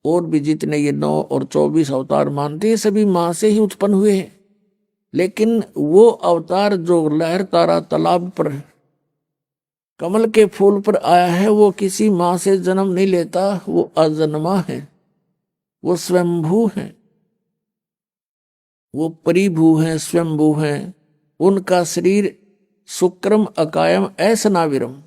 और भी जितने ये 9 और 24 अवतार मानते हैं, सभी मां से ही उत्पन्न हुए हैं। लेकिन वो अवतार जो लहर तारा तालाब पर कमल के फूल पर आया है, वो किसी मां से जन्म नहीं लेता, वो अजन्मा है, वो स्वयंभू है, वो परिभू है, स्वयंभू है। उनका शरीर शुक्रम अकायम ऐसनाविरम,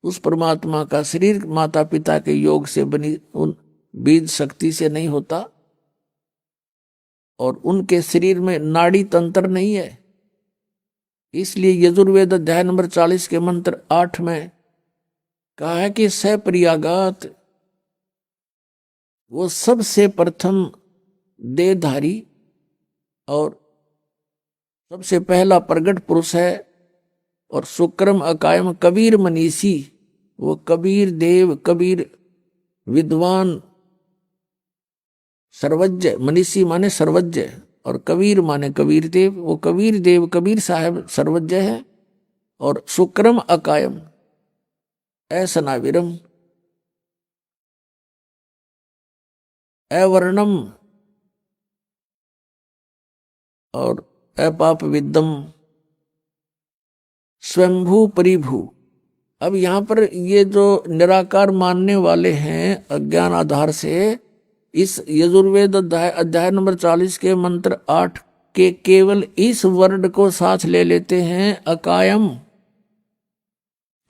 उस परमात्मा का शरीर माता पिता के योग से बनी उन बीज शक्ति से नहीं होता और उनके शरीर में नाड़ी तंत्र नहीं है। इसलिए यजुर्वेद अध्याय नंबर 40 के मंत्र 8 में कहा है कि सप्रियागात, वो सबसे प्रथम देहधारी और सबसे पहला प्रगट पुरुष है। और शुक्रम अकायम कबीर मनीषी, वो कबीर देव, कबीर विद्वान, सर्वज्ञ, मनीषी माने सर्वज्ञ और कबीर माने कबीर देव, वो कबीर देव, कबीर साहब सर्वज्ञ है। और शुक्रम अकायम ऐसनाविरम अवर्णम और अपाप विद्दम स्वयंभू परिभू। अब यहां पर ये जो निराकार मानने वाले हैं अज्ञान आधार से, इस यजुर्वेद अध्याय नंबर 40 के मंत्र 8 के केवल इस वर्ड को साथ ले लेते हैं, अकायम,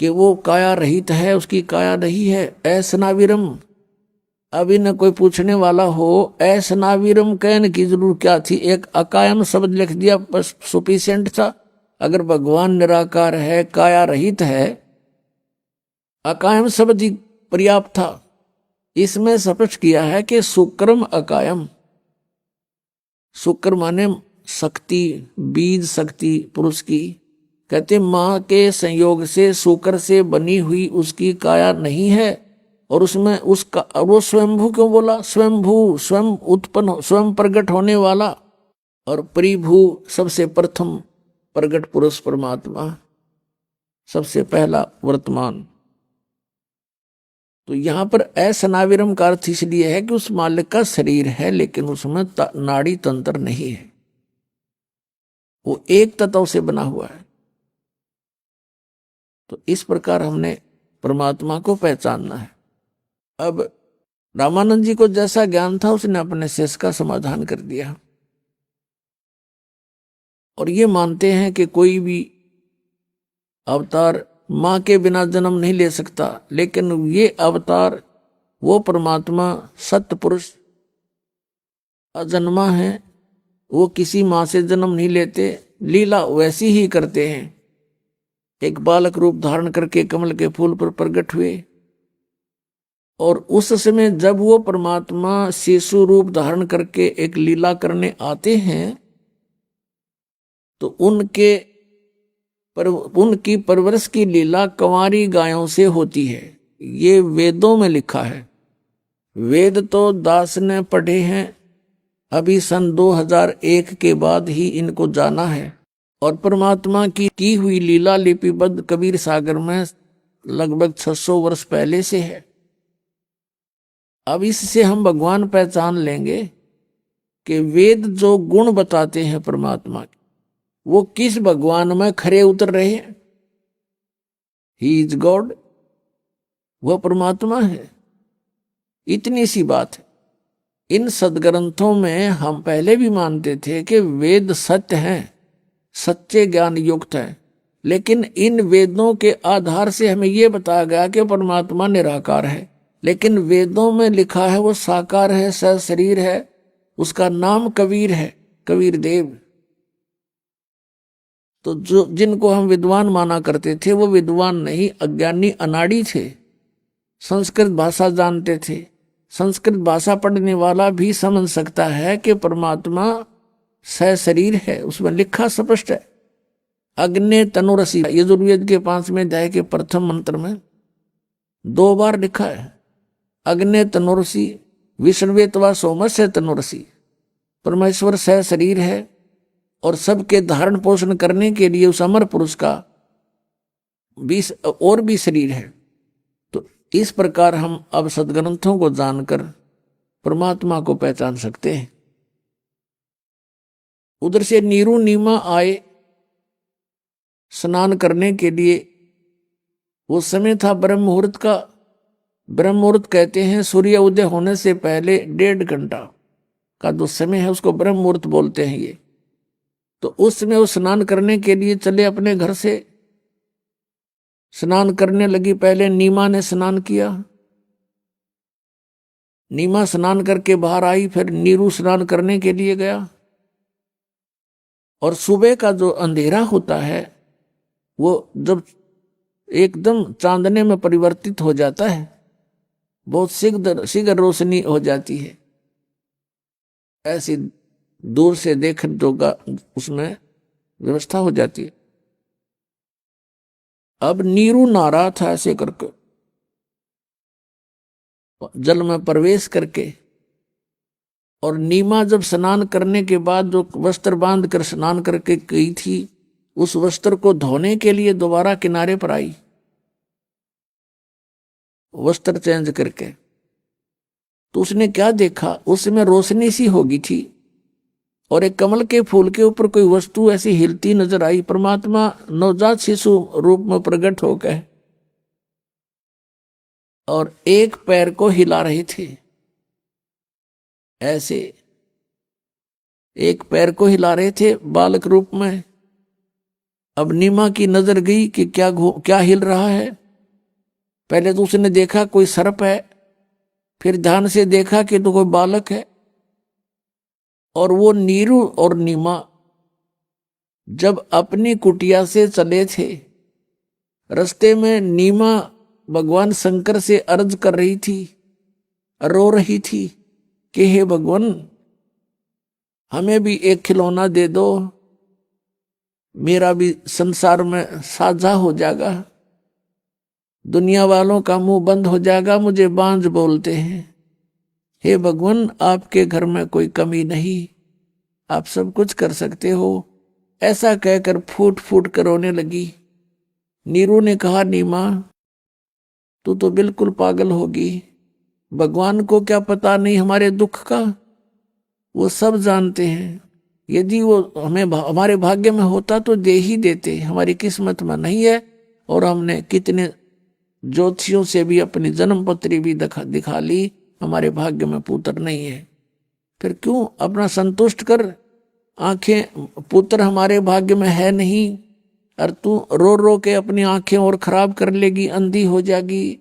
कि वो काया रहित है, उसकी काया नहीं है। ऐसनाविरम, अभी न कोई पूछने वाला हो ऐसनाविरम कहने की जरूर क्या थी, एक अकायम शब्द लिख दिया बस सुफिशिएंट था। अगर भगवान निराकार है, काया रहित है, अकायम शब्द ही पर्याप्त था। इसमें स्पष्ट किया है कि शुक्रम अकायम, शुक्र माने शक्ति, बीज शक्ति पुरुष की। कहते मां के संयोग से शुक्र से बनी हुई उसकी काया नहीं है, और उसमें उसका, और वो स्वयंभू क्यों बोला, स्वयंभू स्वयं उत्पन्न स्वयं प्रकट होने वाला, और परिभू सबसे प्रथम प्रकट पुरुष परमात्मा, सबसे पहला वर्तमान। तो यहां पर असनाविरम का अर्थ इसलिए है कि उस मालिक का शरीर है लेकिन उसमें नाड़ी तंत्र नहीं है, वो एक तत्व से बना हुआ है। तो इस प्रकार हमने परमात्मा को पहचानना है। अब रामानंद जी को जैसा ज्ञान था उसने अपने शेष का समाधान कर दिया, और ये मानते हैं कि कोई भी अवतार मां के बिना जन्म नहीं ले सकता, लेकिन ये अवतार वो परमात्मा सत्य पुरुष अजन्मा है, वो किसी मां से जन्म नहीं लेते, लीला वैसी ही करते हैं। एक बालक रूप धारण करके कमल के फूल पर प्रकट हुए, और उस समय जब वो परमात्मा शिशु रूप धारण करके एक लीला करने आते हैं तो उनकी परवरिश की लीला कंवारी गायों से होती है। ये वेदों में लिखा है। वेद तो दास ने पढ़े हैं, अभी सन 2001 के बाद ही इनको जाना है, और परमात्मा की हुई लीला लिपिबद्ध कबीर सागर में लगभग 600 वर्ष पहले से है। अब इससे हम भगवान पहचान लेंगे कि वेद जो गुण बताते हैं परमात्मा के, वो किस भगवान में खरे उतर रहे हैं। ही इज गॉड, वह परमात्मा है। इतनी सी बात है। इन सदग्रंथों में हम पहले भी मानते थे कि वेद सत्य हैं, सच्चे ज्ञान युक्त है, लेकिन इन वेदों के आधार से हमें यह बताया गया कि परमात्मा निराकार है, लेकिन वेदों में लिखा है वो साकार है, सशरीर है, उसका नाम कबीर है, कबीर देव। तो जो जिनको हम विद्वान माना करते थे वो विद्वान नहीं, अज्ञानी अनाड़ी थे, संस्कृत भाषा जानते थे। संस्कृत भाषा पढ़ने वाला भी समझ सकता है कि परमात्मा सशरीर है, उसमें लिखा स्पष्ट है। अग्नि तनुरसी, यजुर्वेद के 5वें अध्याय के प्रथम मंत्र में 2 बार लिखा है, अग्नि तनुरसी विष्णुवेतवा सोमस्य तनुरसी। परमेश्वर सशरीर है और सबके धारण पोषण करने के लिए उस अमर पुरुष का और भी शरीर है। तो इस प्रकार हम अब सदग्रंथों को जानकर परमात्मा को पहचान सकते हैं। उधर से नीरू नीमा आए स्नान करने के लिए। वो समय था ब्रह्म मुहूर्त का। ब्रह्म मुहूर्त कहते हैं सूर्य उदय होने से पहले 1.5 घंटा का जो समय है उसको ब्रह्म मुहूर्त बोलते हैं ये। तो उस समय वो स्नान करने के लिए चले अपने घर से। स्नान करने लगी, पहले नीमा ने स्नान किया, नीमा स्नान करके बाहर आई, फिर नीरू स्नान करने के लिए गया। और सुबह का जो अंधेरा होता है वो जब एकदम चांदने में परिवर्तित हो जाता है, बहुत शीघ्र रोशनी हो जाती है, ऐसी दूर से देख तो उसमें व्यवस्था हो जाती है। अब नीरू नारा था ऐसे करके जल में प्रवेश करके, और नीमा जब स्नान करने के बाद जो वस्त्र बांध कर स्नान करके गई थी, उस वस्त्र को धोने के लिए दोबारा किनारे पर आई वस्त्र चेंज करके। तो उसने क्या देखा, उसमें रोशनी सी होगी थी और एक कमल के फूल के ऊपर कोई वस्तु ऐसी हिलती नजर आई। परमात्मा नवजात शिशु रूप में प्रकट हो गए और एक पैर को हिला रहे थे, ऐसे एक पैर को हिला रहे थे बालक रूप में। अब नीमा की नजर गई कि क्या हिल रहा है। पहले तो उसने देखा कोई सर्प है, फिर ध्यान से देखा कि तो कोई बालक है। और वो नीरू और नीमा जब अपनी कुटिया से चले थे, रास्ते में नीमा भगवान शंकर से अर्ज कर रही थी, रो रही थी कि हे भगवान, हमें भी एक खिलौना दे दो, मेरा भी संसार में साझा हो जाएगा, दुनिया वालों का मुंह बंद हो जाएगा, मुझे बांझ बोलते हैं। हे भगवान, आपके घर में कोई कमी नहीं, आप सब कुछ कर सकते हो। ऐसा कहकर फूट फूट कर रोने लगी। नीरू ने कहा, नीमा तू तो बिल्कुल पागल होगी, भगवान को क्या पता नहीं हमारे दुख का, वो सब जानते हैं। यदि वो हमारे भाग्य में होता तो दे ही देते, हमारी किस्मत में नहीं है। और हमने कितने ज्योतिषियों से भी अपनी जन्म पत्री भी दिखा ली, हमारे भाग्य में पुत्र नहीं है। फिर क्यों अपना संतुष्ट कर, आंखें पुत्र हमारे भाग्य में है नहीं, और तू रो रो के अपनी आंखें और खराब कर लेगी, अंधी हो जाएगी,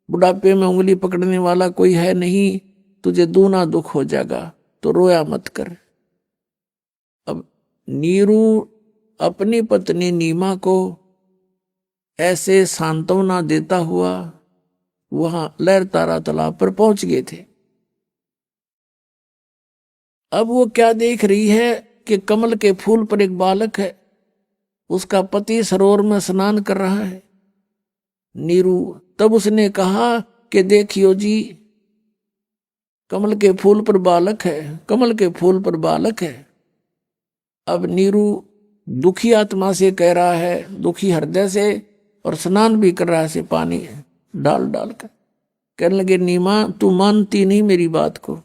बुढ़ापे में उंगली पकड़ने वाला कोई है नहीं, तुझे दूना दुख हो जाएगा, तो रोया मत कर। अब नीरू अपनी पत्नी नीमा को ऐसे सांत्वना देता हुआ वहां लहरतारा तालाब पर पहुंच गए थे। अब वो क्या देख रही है कि कमल के फूल पर एक बालक है, उसका पति सरोवर में स्नान कर रहा है। नीरू तब उसने कहा कि देखियो जी, कमल के फूल पर बालक है, कमल के फूल पर बालक है। अब नीरू दुखी आत्मा से कह रहा है, दुखी हृदय से, और स्नान भी कर रहा है से पानी डाल डाल कर। कहने लगे, नीमा तू मानती नहीं मेरी बात को,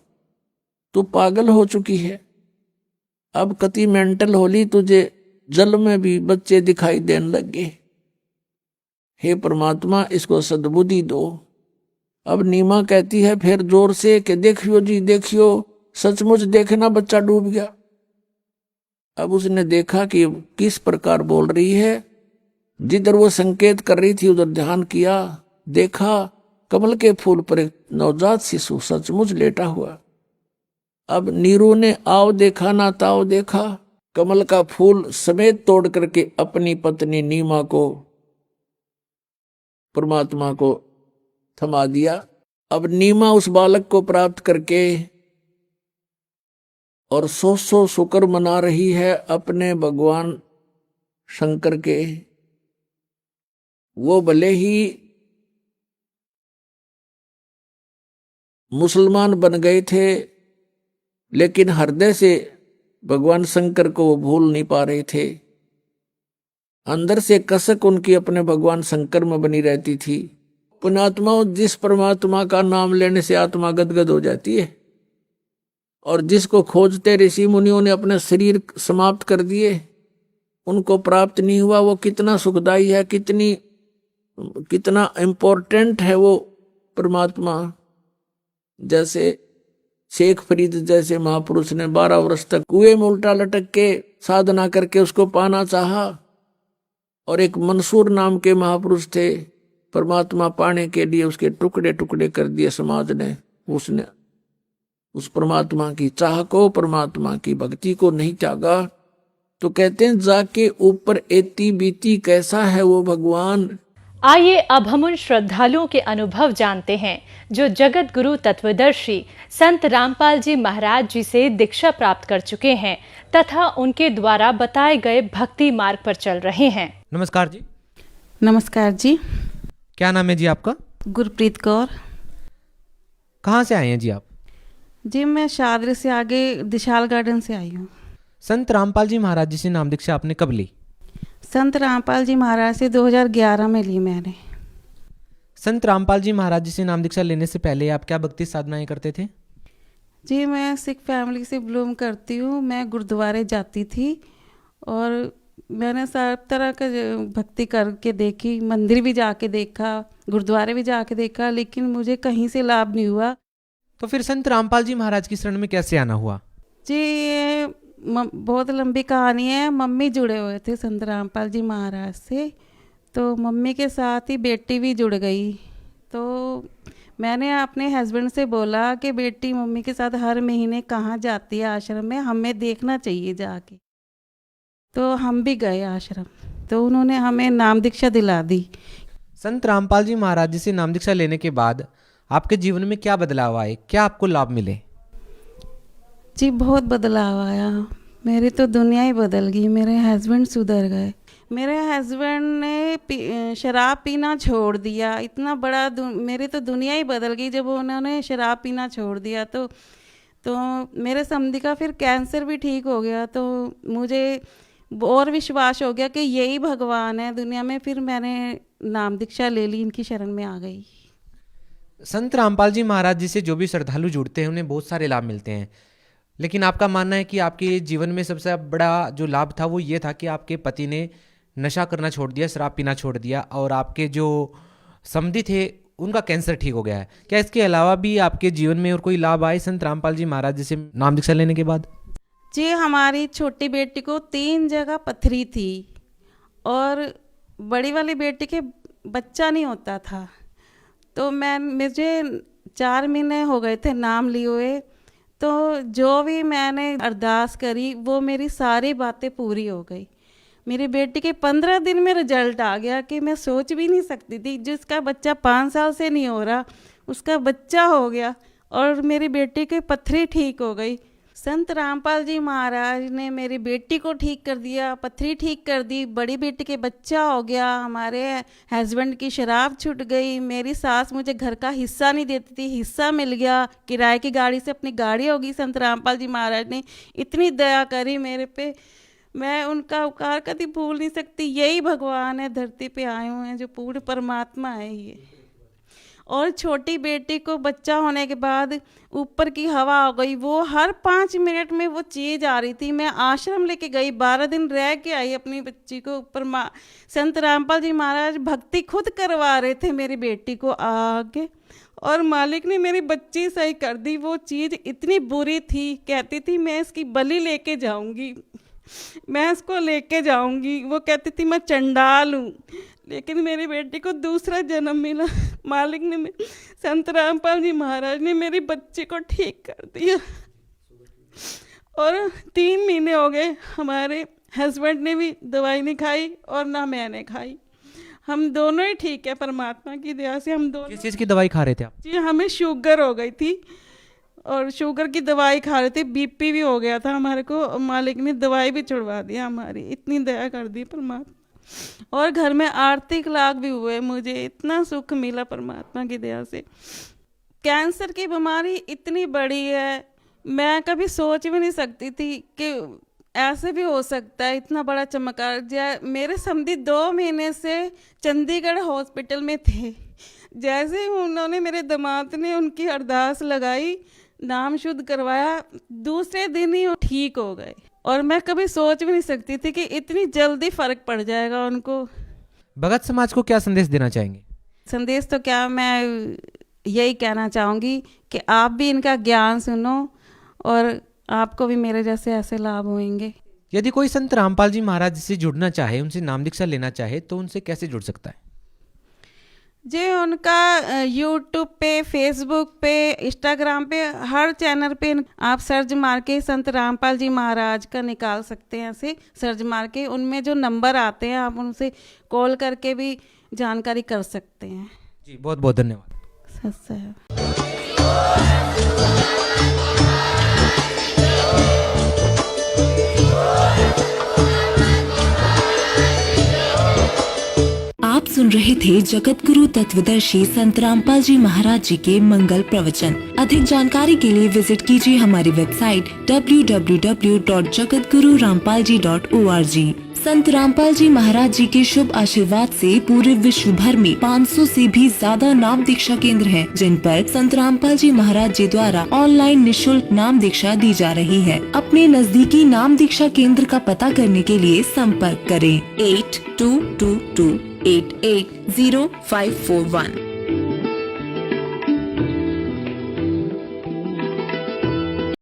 तू पागल हो चुकी है, अब कति मेंटल होली, तुझे जल में भी बच्चे दिखाई देने लगे। हे परमात्मा, इसको सद्बुद्धि दो। अब नीमा कहती है फिर जोर से कि देखियो जी देखियो, सचमुच देखना बच्चा डूब गया। अब उसने देखा कि किस प्रकार बोल रही है, जिधर वो संकेत कर रही थी उधर ध्यान किया, देखा कमल के फूल पर एक नवजात शिशु सचमुच लेटा हुआ। अब नीरू ने आओ देखा ना ताओ देखा, कमल का फूल समेत तोड़ करके अपनी पत्नी नीमा को, परमात्मा को थमा दिया। अब नीमा उस बालक को प्राप्त करके और 100 शुक्र मना रही है अपने भगवान शंकर के। वो भले ही मुसलमान बन गए थे, लेकिन हृदय से भगवान शंकर को वो भूल नहीं पा रहे थे। अंदर से कसक उनकी अपने भगवान शंकर में बनी रहती थी। पुण्यात्माओं, जिस परमात्मा का नाम लेने से आत्मा गदगद हो जाती है, और जिसको खोजते ऋषि मुनियों ने अपने शरीर समाप्त कर दिए, उनको प्राप्त नहीं हुआ, वो कितना सुखदाई है, कितना इम्पोर्टेंट है वो परमात्मा। जैसे शेख फरीद जैसे महापुरुष ने 12 वर्ष तक कुएं में उल्टा लटक के साधना करके उसको पाना चाहा, और एक मंसूर नाम के महापुरुष थे, परमात्मा पाने के लिए उसके टुकड़े टुकड़े कर दिए समाज ने। उसने उस परमात्मा की चाह को, परमात्मा की भक्ति को नहीं त्यागा। तो कहते हैं, जाके ऊपर एती बीती कैसा है वो भगवान। आइए अब हम उन श्रद्धालुओं के अनुभव जानते हैं जो जगत गुरु तत्वदर्शी संत रामपाल जी महाराज जी से दीक्षा प्राप्त कर चुके हैं तथा उनके द्वारा बताए गए भक्ति मार्ग पर चल रहे हैं। नमस्कार जी। नमस्कार जी। क्या नाम है जी आपका? गुरप्रीत कौर। कहाँ से आए हैं जी आप? जी मैं शादरी से आगे दिशाल गार्डन से आई हूँ। संत रामपाल जी महाराज जी से नाम दीक्षा आपने कब ली? संत रामपाल जी महाराज से 2011 में ली मैंने। संत रामपाल जी महाराज जी से नाम दीक्षा लेने से पहले आप क्या भक्ति साधनाएं करते थे? जी मैं सिख फैमिली से बिलोंग करती हूँ। मैं गुरुद्वारे जाती थी और मैंने सब तरह का भक्ति करके देखी, मंदिर भी जाके देखा, गुरुद्वारे भी जाके देखा, लेकिन मुझे कहीं से लाभ नहीं हुआ। तो फिर संत रामपाल जी महाराज की शरण में कैसे आना हुआ? जी बहुत लंबी कहानी है। मम्मी जुड़े हुए थे संत रामपाल जी महाराज से, तो मम्मी के साथ ही बेटी भी जुड़ गई। तो मैंने अपने हस्बैंड से बोला कि बेटी मम्मी के साथ हर महीने कहाँ जाती है आश्रम में, हमें देखना चाहिए जाके। तो हम भी गए आश्रम, तो उन्होंने हमें नाम दीक्षा दिला दी। संत रामपाल जी महाराज जी से नाम दीक्षा लेने के बाद आपके जीवन में क्या बदलाव आए, क्या आपको लाभ मिले? जी बहुत बदलाव आया, मेरी तो दुनिया ही बदल गई। मेरे हस्बैंड सुधर गए। मेरे हस्बैंड ने शराब पीना छोड़ दिया। इतना बड़ा मेरी तो दुनिया ही बदल गई जब उन्होंने शराब पीना छोड़ दिया। तो मेरे समधी का फिर कैंसर भी ठीक हो गया। तो मुझे और विश्वास हो गया कि यही भगवान है दुनिया में। फिर मैंने नाम दीक्षा ले ली, इनकी शरण में आ गई। संत रामपाल जी महाराज जी से जो भी श्रद्धालु जुड़ते हैं उन्हें बहुत सारे लाभ मिलते हैं, लेकिन आपका मानना है कि आपके जीवन में सबसे बड़ा जो लाभ था वो ये था कि आपके पति ने नशा करना छोड़ दिया, शराब पीना छोड़ दिया, और आपके जो समधी थे उनका कैंसर ठीक हो गया है। क्या इसके अलावा भी आपके जीवन में और कोई लाभ आए संत रामपाल जी महाराज जी से नाम दीक्षा लेने के बाद? जी हमारी छोटी बेटी को 3 जगह पथरी थी और बड़ी वाली बेटी के बच्चा नहीं होता था। तो मुझे 4 महीने हो गए थे नाम लिए हुए। तो जो भी मैंने अरदास करी वो मेरी सारी बातें पूरी हो गई। मेरी बेटी के 15 दिन में रिजल्ट आ गया कि मैं सोच भी नहीं सकती थी। जिसका बच्चा 5 साल से नहीं हो रहा उसका बच्चा हो गया और मेरी बेटी की पथरी ठीक हो गई। संत रामपाल जी महाराज ने मेरी बेटी को ठीक कर दिया, पथरी ठीक कर दी, बड़ी बेटी के बच्चा हो गया, हमारे हस्बैंड की शराब छूट गई, मेरी सास मुझे घर का हिस्सा नहीं देती थी, हिस्सा मिल गया, किराए की गाड़ी से अपनी गाड़ी होगी। संत रामपाल जी महाराज ने इतनी दया करी मेरे पे, मैं उनका उपकार कभी भूल नहीं सकती। यही भगवान है धरती पे आए हुए हैं जो पूर्ण परमात्मा है ये। और छोटी बेटी को बच्चा होने के बाद ऊपर की हवा हो गई, वो हर 5 मिनट में वो चीज़ आ रही थी। मैं आश्रम लेके गई, 12 दिन रह के आई अपनी बच्ची को ऊपर। संत रामपाल जी महाराज भक्ति खुद करवा रहे थे मेरी बेटी को आगे, और मालिक ने मेरी बच्ची सही कर दी। वो चीज़ इतनी बुरी थी, कहती थी मैं इसकी बलि लेके जाऊंगी, मैं इसको लेके जाऊंगी। वो कहती थी मैं चंडाल हूँ, लेकिन मेरी बेटी को दूसरा जन्म मिला। मालिक ने, संत रामपाल जी महाराज ने मेरी बच्ची को ठीक कर दिया। और 3 महीने हो गए, हमारे हस्बैंड ने भी दवाई नहीं खाई और ना मैंने खाई। हम दोनों ही ठीक है परमात्मा की दया से। हम दोनों। किस चीज़ की दवाई खा रहे थे आप? जी हमें शुगर हो गई थी और शुगर की दवाई खा रहे थे, बीपी भी हो गया था हमारे को। मालिक ने दवाई भी छुड़वा दिया हमारी, इतनी दया कर दी परमात्मा। और घर में आर्थिक लाभ भी हुए, मुझे इतना सुख मिला परमात्मा की दया से। कैंसर की बीमारी इतनी बड़ी है, मैं कभी सोच भी नहीं सकती थी कि ऐसे भी हो सकता है, इतना बड़ा चमत्कार। मेरे समधी 2 महीने से चंडीगढ़ हॉस्पिटल में थे। जैसे ही उन्होंने, मेरे दामाद ने उनकी अरदास लगाई, नाम शुद्ध करवाया, दूसरे दिन ही वो ठीक हो गए। और मैं कभी सोच भी नहीं सकती थी कि इतनी जल्दी फर्क पड़ जाएगा उनको। भगत समाज को क्या संदेश देना चाहेंगे? संदेश तो क्या, मैं यही कहना चाहूँगी कि आप भी इनका ज्ञान सुनो और आपको भी मेरे जैसे ऐसे लाभ होंगे। यदि कोई संत रामपाल जी महाराज से जुड़ना चाहे, उनसे नाम दीक्षा लेना चाहे, तो उनसे कैसे जुड़ सकता है? जी उनका यूट्यूब पे, फेसबुक पे, इंस्टाग्राम पे, हर चैनल पे आप सर्च मार के संत रामपाल जी महाराज का निकाल सकते हैं। ऐसे सर्च मार के उनमें जो नंबर आते हैं आप उनसे कॉल करके भी जानकारी कर सकते हैं। जी बहुत बहुत धन्यवाद। सच है। आप सुन रहे थे जगत गुरु तत्वदर्शी संत रामपाल जी महाराज जी के मंगल प्रवचन। अधिक जानकारी के लिए विजिट कीजिए हमारी वेबसाइट www.jagatgururampalji.org। संत रामपाल जी महाराज जी के शुभ आशीर्वाद से पूरे विश्व भर में 500 से भी ज्यादा नाम दीक्षा केंद्र हैं, जिन पर संत रामपाल जी महाराज जी द्वारा ऑनलाइन निशुल्क नाम दीक्षा दी जा रही है। अपने नजदीकी नाम दीक्षा केंद्र का पता करने के लिए संपर्क करें 8222880541।